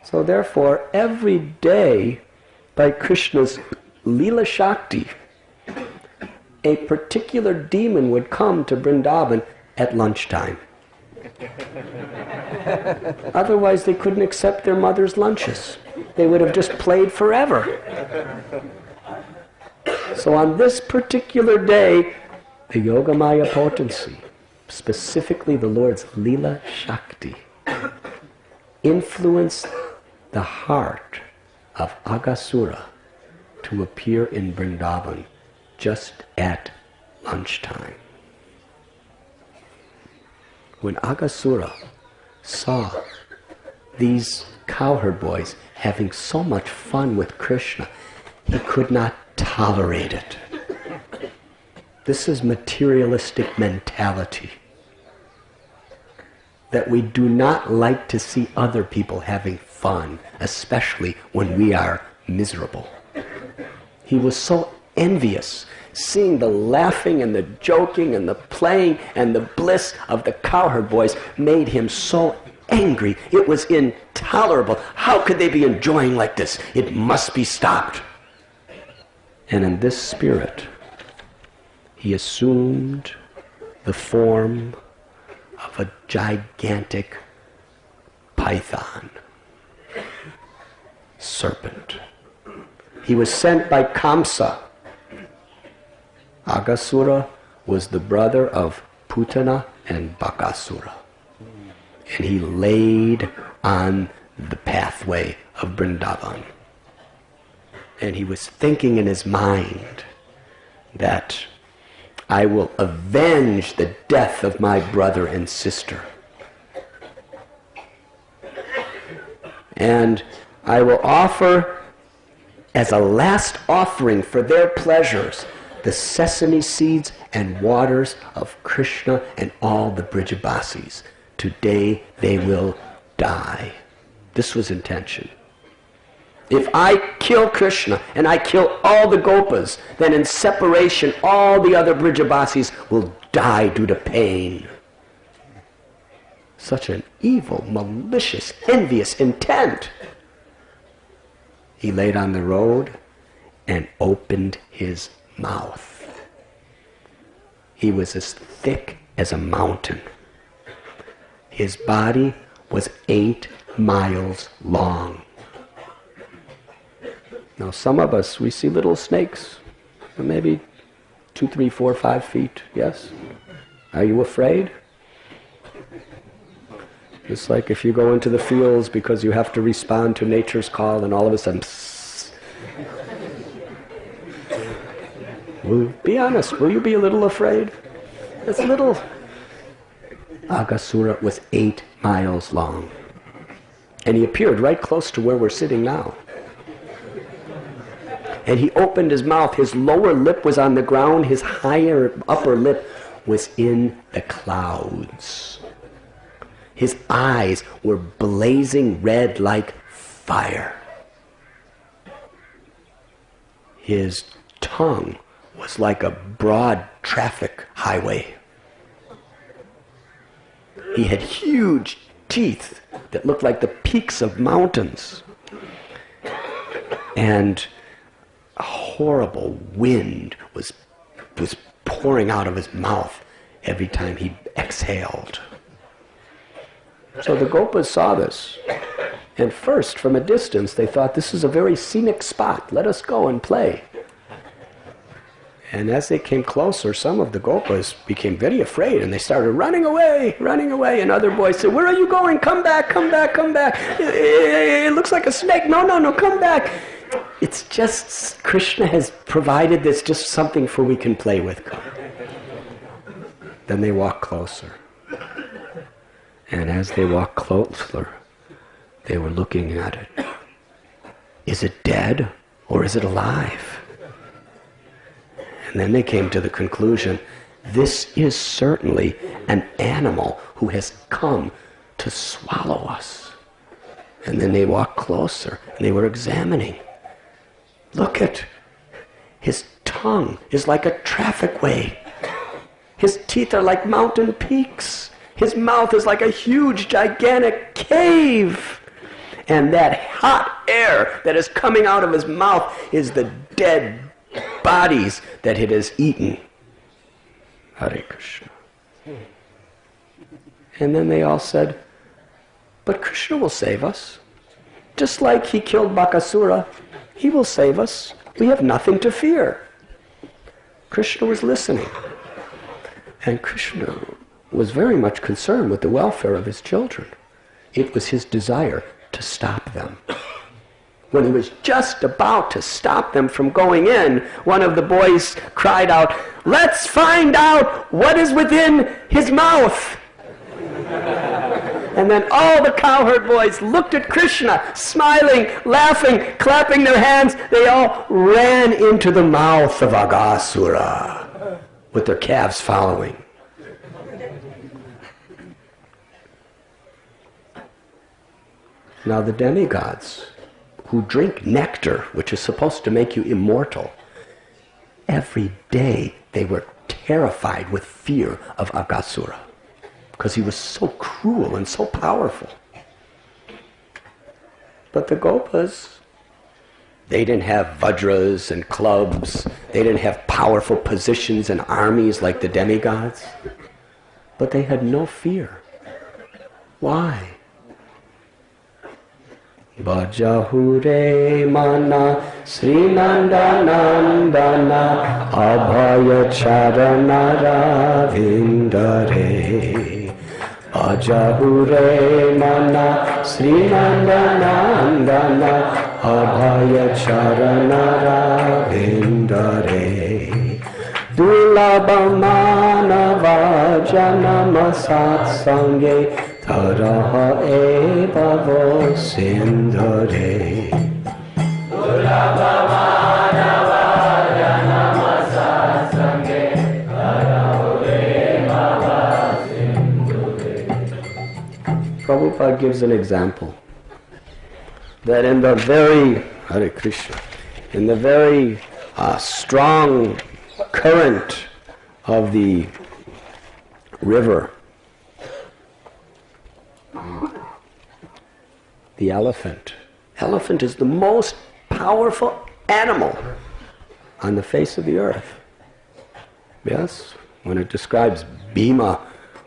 So therefore, every day, by Krishna's Leela Shakti, a particular demon would come to Vrindavan at lunchtime. Otherwise, they couldn't accept their mother's lunches. They would have just played forever. So on this particular day, the Yogamaya potency, specifically the Lord's Leela Shakti, influenced the heart of Aghasura to appear in Vrindavan just at lunchtime. When Aghasura saw these cowherd boys having so much fun with Krishna, he could not tolerate it. This is materialistic mentality. That we do not like to see other people having fun, especially when we are miserable. He was so envious, seeing the laughing and the joking and the playing and the bliss of the cowherd boys made him so angry. It was intolerable. How could they be enjoying like this? It must be stopped. And in this spirit, he assumed the form of a gigantic python, serpent. He was sent by Kamsa. Aghasura was the brother of Putana and Bakasura. And he laid on the pathway of Vrindavan. And he was thinking in his mind that I will avenge the death of my brother and sister. And I will offer as a last offering for their pleasures the sesame seeds and waters of Krishna and all the Brijabasis. Today they will die. This was intention. If I kill Krishna and I kill all the Gopas, then in separation all the other Brijabasis will die due to pain. Such an evil, malicious, envious intent. He laid on the road and opened his mouth. He was as thick as a mountain. His body was 8 miles long. Now some of us, we see little snakes, maybe 2, 3, 4, 5 feet, yes? Are you afraid? It's like if you go into the fields because you have to respond to nature's call and all of a sudden, psst. Be honest, will you be a little afraid? It's little. Aghasura was 8 miles long. And he appeared right close to where we're sitting now. And he opened his mouth. His lower lip was on the ground. His upper lip was in the clouds. His eyes were blazing red like fire. His tongue was like a broad traffic highway. He had huge teeth that looked like the peaks of mountains. And a horrible wind was pouring out of his mouth every time he exhaled. So the Gopas saw this. And first, from a distance, they thought, this is a very scenic spot. Let us go and play. And as they came closer, some of the Gopas became very afraid, and they started running away. And other boys said, where are you going? Come back. It looks like a snake. No, come back. It's just, Krishna has provided this just something for we can play with. Come. Then they walked closer. And as they walked closer, they were looking at it. Is it dead or is it alive? And then they came to the conclusion, this is certainly an animal who has come to swallow us. And then they walked closer and they were examining. Look at, his tongue is like a traffic way. His teeth are like mountain peaks. His mouth is like a huge, gigantic cave. And that hot air that is coming out of his mouth is the dead bodies that it has eaten. Hare Krishna. And then they all said, but Krishna will save us. Just like he killed Bakasura, he will save us. We have nothing to fear. Krishna was listening. And Krishna was very much concerned with the welfare of his children. It was his desire to stop them. When he was just about to stop them from going in, one of the boys cried out, "Let's find out what is within his mouth." And then all the cowherd boys looked at Krishna, smiling, laughing, clapping their hands. They all ran into the mouth of Aghasura, with their calves following. Now the demigods, who drink nectar, which is supposed to make you immortal, every day they were terrified with fear of Aghasura, because he was so cruel and so powerful. But the Gopas, they didn't have vajras and clubs. They didn't have powerful positions and armies like the demigods. But they had no fear. Why? Bhajahure mana Srinandanandana Abhaya charanara vindare. Bhajahure mana Srinandanandana Abhaya charanara vindare. Dulabhamana janama satsange Taraha eva vo sindhare. Prabhupada gives an example that in the very Hare Krishna, in the very strong current of the river, the elephant. Elephant is the most powerful animal on the face of the earth. Yes? When it describes Bhima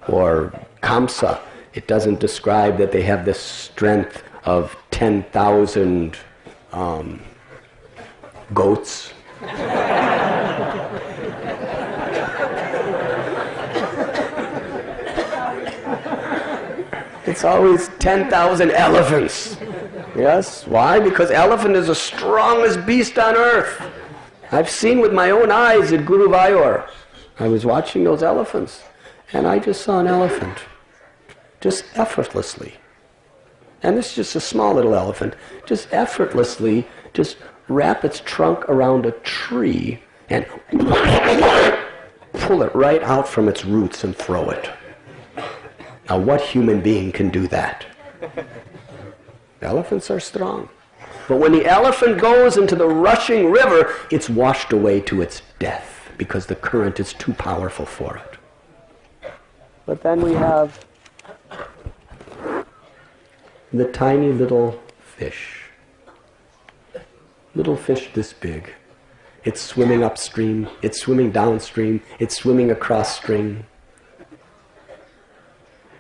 or Kamsa, it doesn't describe that they have the strength of 10,000 goats. It's always 10,000 elephants. Yes? Why? Because elephant is the strongest beast on earth. I've seen with my own eyes at Guruvayur. I was watching those elephants, and I just saw an elephant, just effortlessly. And this is just a small little elephant, just effortlessly, just wrap its trunk around a tree and pull it right out from its roots and throw it. Now, what human being can do that? Elephants are strong. But when the elephant goes into the rushing river, it's washed away to its death because the current is too powerful for it. But then we have the tiny little fish. Little fish this big. It's swimming upstream, it's swimming downstream, it's swimming across stream.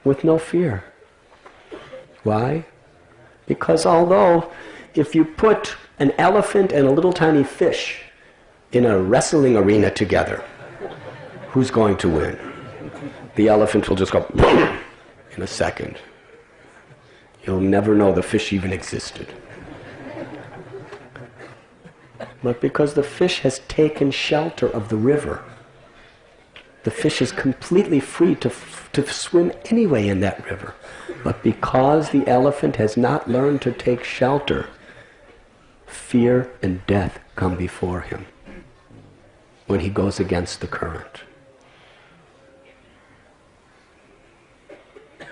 With no fear. Why? Because although if you put an elephant and a little tiny fish in a wrestling arena together, who's going to win? The elephant will just go in a second. You'll never know the fish even existed. But because the fish has taken shelter of the river, the fish is completely free to swim anyway in that river. But because the elephant has not learned to take shelter, fear and death come before him when he goes against the current.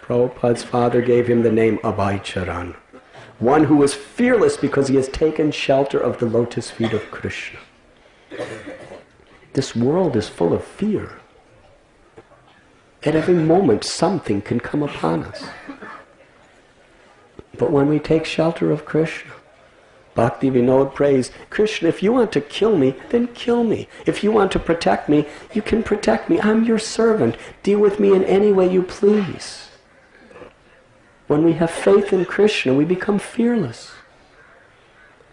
Prabhupada's father gave him the name Abhaycharan, one who is fearless because he has taken shelter of the lotus feet of Krishna. This world is full of fear. At every moment something can come upon us. But when we take shelter of Krishna, Bhakti Vinod prays, Krishna, if you want to kill me, then kill me. If you want to protect me, you can protect me. I'm your servant. Deal with me in any way you please. When we have faith in Krishna, we become fearless.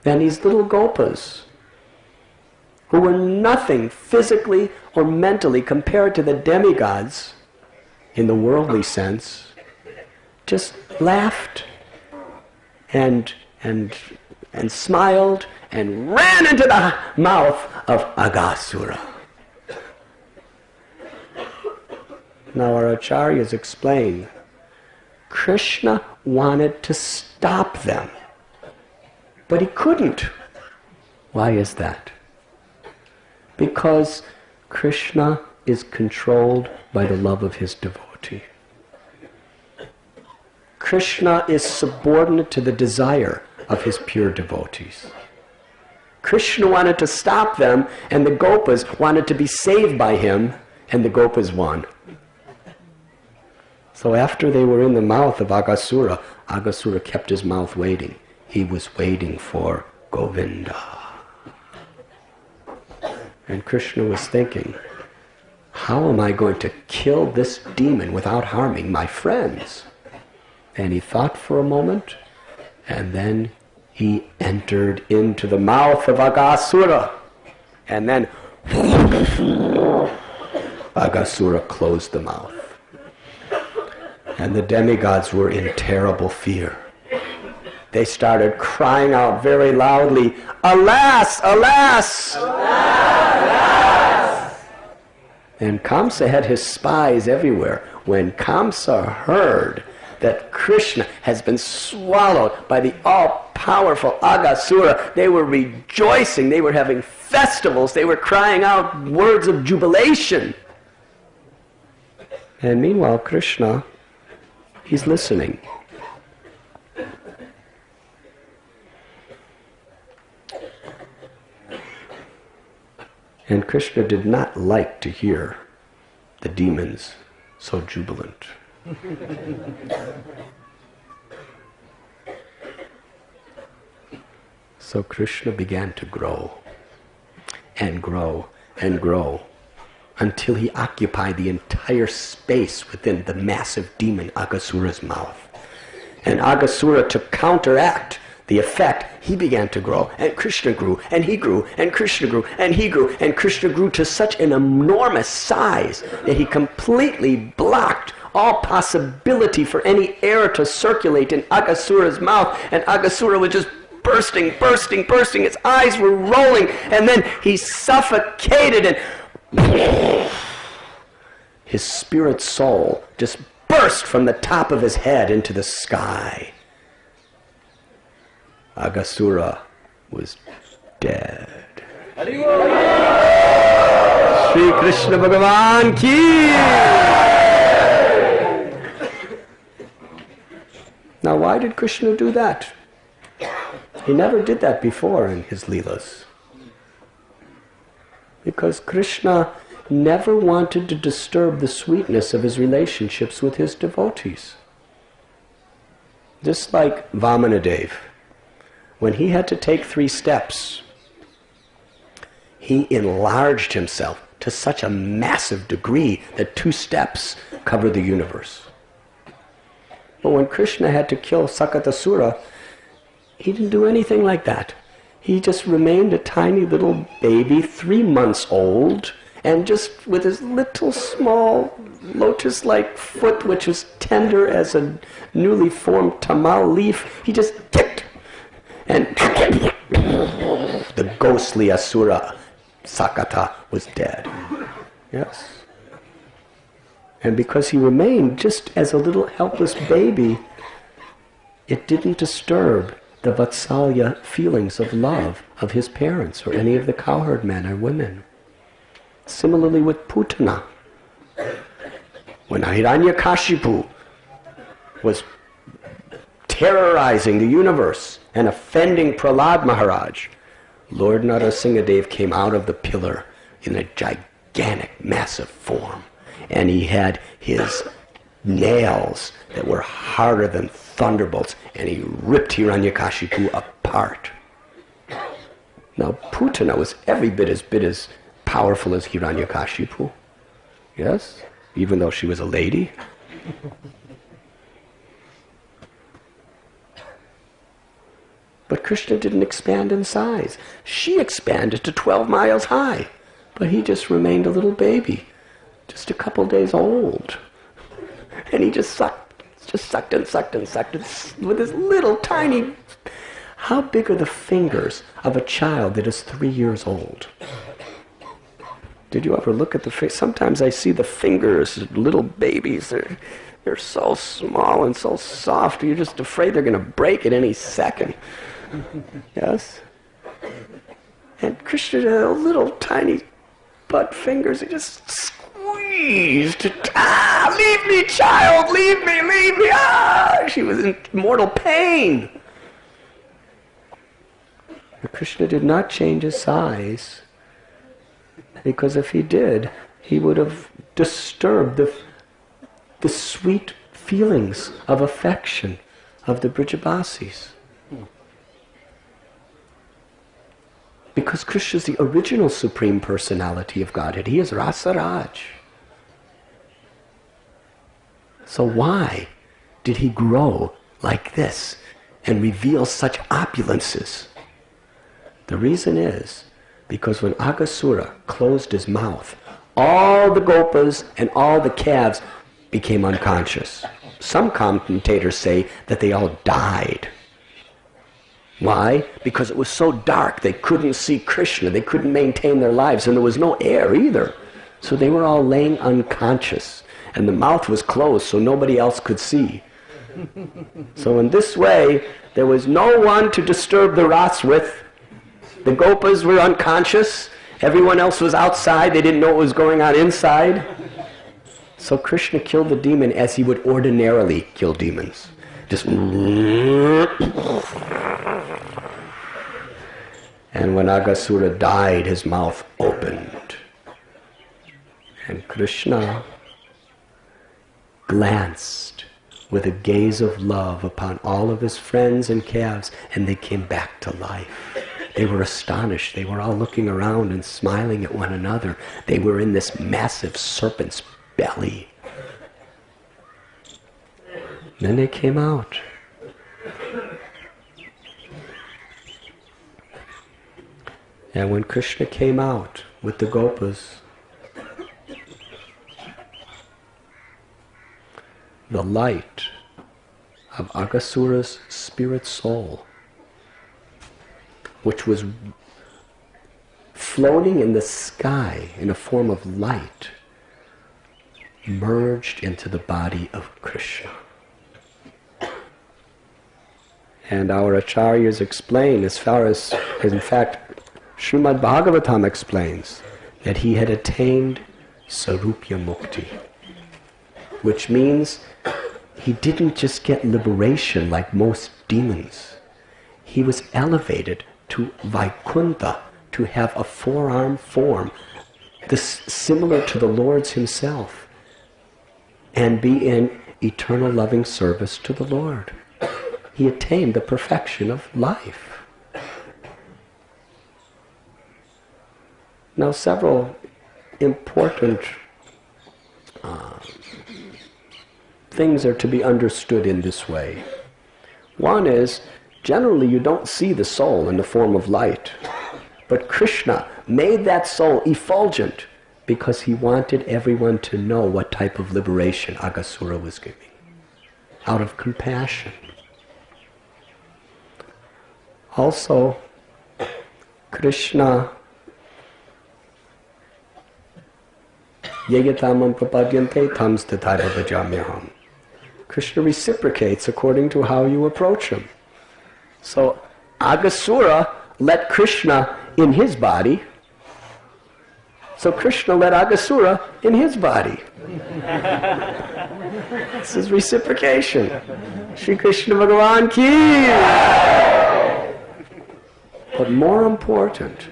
Then these little gopas, who were nothing physically or mentally compared to the demigods, in the worldly sense, just laughed and and smiled and ran into the mouth of Aghasura. Now our acharyas explain, Krishna wanted to stop them, but he couldn't. Why is that? Because Krishna is controlled by the love of his devotee. Krishna is subordinate to the desire of his pure devotees. Krishna wanted to stop them, and the Gopas wanted to be saved by him, and the Gopas won. So after they were in the mouth of Aghasura, Aghasura kept his mouth waiting. He was waiting for Govinda. And Krishna was thinking, how am I going to kill this demon without harming my friends? And he thought for a moment, and then he entered into the mouth of Aghasura. And then Aghasura closed the mouth. And the demigods were in terrible fear. They started crying out very loudly, "Alas! Alas! Alas! And Kamsa had his spies everywhere. When Kamsa heard that Krishna has been swallowed by the all-powerful Aghasura, they were rejoicing, they were having festivals, they were crying out words of jubilation. And meanwhile, Krishna, he's listening. And Krishna did not like to hear the demons so jubilant. So Krishna began to grow and grow and grow until he occupied the entire space within the massive demon Aghasura's mouth. And Aghasura, to counteract the effect, he began to grow, and Krishna grew, and he grew, and Krishna grew, and he grew, and Krishna grew to such an enormous size that he completely blocked all possibility for any air to circulate in Aghasura's mouth, and Aghasura was just bursting, bursting, bursting. His eyes were rolling, and then he suffocated, and his spirit soul just burst from the top of his head into the sky. Aghasura was dead. Shri Krishna Bhagavan ki! Now why did Krishna do that? He never did that before in his Leelas. Because Krishna never wanted to disturb the sweetness of his relationships with his devotees. Just like Vamanadev, when he had to take 3 steps, he enlarged himself to such a massive degree that 2 steps covered the universe. But when Krishna had to kill Sakatasura, he didn't do anything like that. He just remained a tiny little baby, 3 months old, and just with his little small lotus-like foot, which was tender as a newly formed tamal leaf, he just kicked. And the ghostly Asura, Sakata, was dead. Yes. And because he remained just as a little helpless baby, it didn't disturb the Vatsalya feelings of love of his parents or any of the cowherd men or women. Similarly with Putana. When Hiranyakashipu was terrorizing the universe and offending Prahlad Maharaj, Lord Narasimhadev came out of the pillar in a gigantic, massive form. And he had his nails that were harder than thunderbolts, and he ripped Hiranyakashipu apart. Now, Putana was every bit as powerful as Hiranyakashipu. Yes? Even though she was a lady. But Krishna didn't expand in size. She expanded to 12 miles high. But he just remained a little baby, just a couple days old. And he just sucked and sucked and sucked with his little tiny How big are the fingers of a child that is 3 years old? Did you ever look at the face? Sometimes I see the fingers, little babies. They're so small and so soft. You're just afraid they're going to break at any second. Yes? And Krishna had little tiny butt fingers. He just squeezed. Leave me, child! Leave me, leave me! She was in mortal pain. But Krishna did not change his size, because if he did, he would have disturbed the sweet feelings of affection of the Brijabasis. Because Krishna is the original Supreme Personality of Godhead. He is Rasaraj. So why did he grow like this and reveal such opulences? The reason is because when Aghasura closed his mouth, all the gopas and all the calves became unconscious. Some commentators say that they all died. Why? Because it was so dark they couldn't see Krishna, they couldn't maintain their lives, and there was no air either. So they were all laying unconscious, and the mouth was closed so nobody else could see. So in this way, there was no one to disturb the ras with. The gopas were unconscious. Everyone else was outside. They didn't know what was going on inside. So Krishna killed the demon as he would ordinarily kill demons. Just... And when Aghasura died, his mouth opened. And Krishna glanced with a gaze of love upon all of his friends and calves, and they came back to life. They were astonished. They were all looking around and smiling at one another. They were in this massive serpent's belly. Then they came out. And when Krishna came out with the gopas, the light of Aghasura's spirit soul, which was floating in the sky in a form of light, merged into the body of Krishna. And our acharyas explain, as far as in fact, Srimad Bhagavatam explains, that he had attained Sarupya Mukti, which means he didn't just get liberation like most demons. He was elevated to Vaikuntha, to have a four-arm form, similar to the Lord's himself, and be in eternal loving service to the Lord. He attained the perfection of life. Now, several important things are to be understood in this way. One is, generally you don't see the soul in the form of light. But Krishna made that soul effulgent because he wanted everyone to know what type of liberation Aghasura was giving, out of compassion. Also, Krishna Yeyatamam prapadyante tam stataiva bhajamyaham. Krishna reciprocates according to how you approach him. So Aghasura let Krishna in his body, so Krishna let Aghasura in his body. This is reciprocation. Shri Krishna Bhagavan ki! But more important,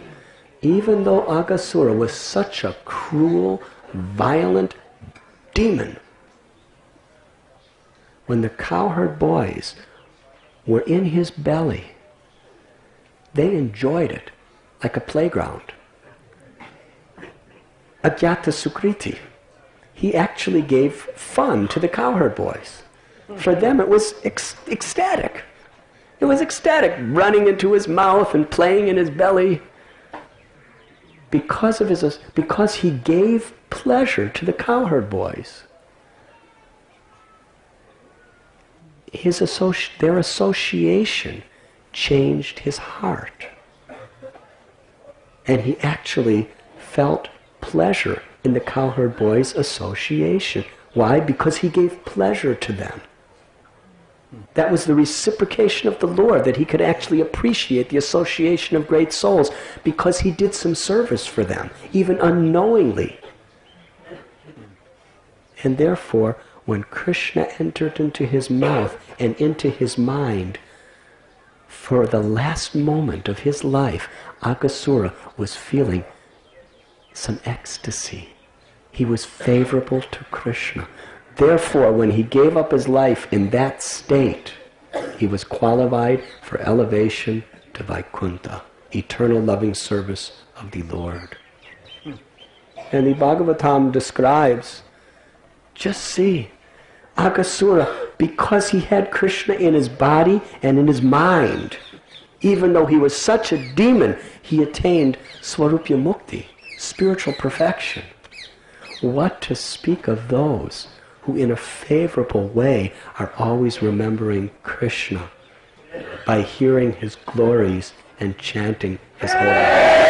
even though Aghasura was such a cruel, violent demon, when the cowherd boys were in his belly, they enjoyed it like a playground. Agyata Sukriti. He actually gave fun to the cowherd boys. For them it was ecstatic. It was ecstatic, running into his mouth and playing in his belly. Because he gave pleasure to the cowherd boys. Their association changed his heart. And he actually felt pleasure in the Cowherd Boys Association. Why? Because he gave pleasure to them. That was the reciprocation of the Lord, that he could actually appreciate the association of great souls because he did some service for them, even unknowingly. And therefore, when Krishna entered into his mouth and into his mind, for the last moment of his life, Aghasura was feeling some ecstasy. He was favorable to Krishna. Therefore, when he gave up his life in that state, he was qualified for elevation to Vaikuntha, eternal loving service of the Lord. And the Bhagavatam describes, just see, Aghasura, because he had Krishna in his body and in his mind, even though he was such a demon, he attained Swarupya Mukti, spiritual perfection. What to speak of those who in a favorable way are always remembering Krishna by hearing his glories and chanting his holy name.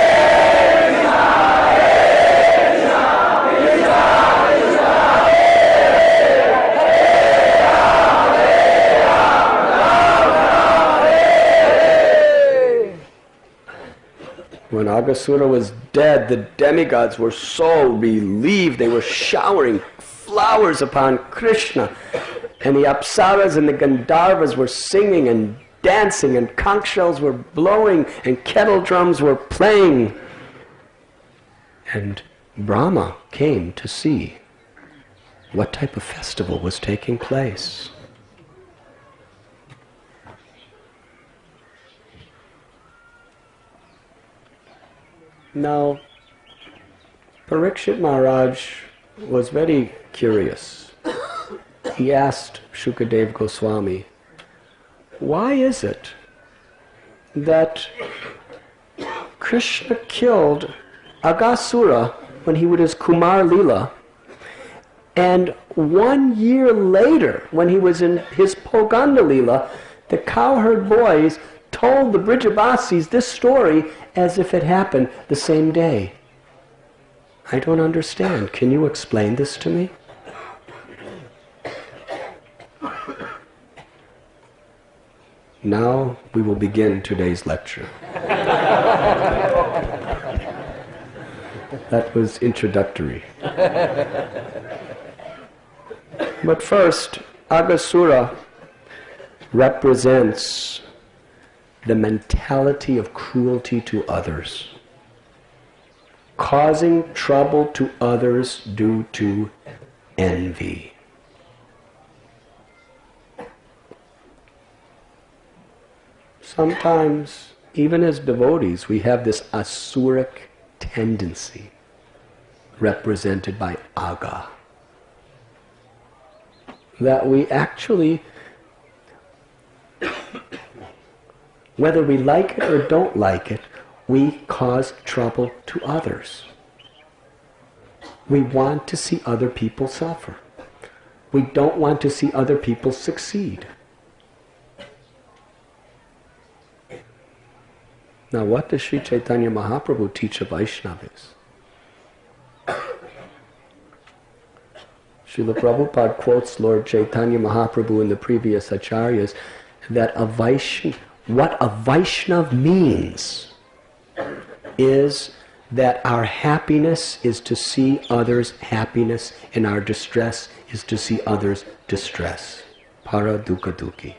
When Aghasura was dead, the demigods were so relieved. They were showering flowers upon Krishna. And the Apsaras and the Gandharvas were singing and dancing, and conch shells were blowing, and kettle drums were playing. And Brahma came to see what type of festival was taking place. Now, Parikshit Maharaj was very curious. He asked Shukadev Goswami, why is it that Krishna killed Aghasura when he was Kumar Lila, and 1 year later, when he was in his Poganda Lila, the cowherd boys told the Brijabasis this story as if it happened the same day? I don't understand. Can you explain this to me? Now we will begin today's lecture. That was introductory. But first, Aghasura represents the mentality of cruelty to others, causing trouble to others due to envy. Sometimes, even as devotees, we have this asuric tendency represented by Agha, that we actually, whether we like it or don't like it, we cause trouble to others. We want to see other people suffer. We don't want to see other people succeed. Now, what does Sri Chaitanya Mahaprabhu teach of Vaishnavas? Srila Prabhupada quotes Lord Chaitanya Mahaprabhu in the previous acharyas that what a Vaishnav means is that our happiness is to see others' happiness and our distress is to see others' distress. Para dukkha dukhi.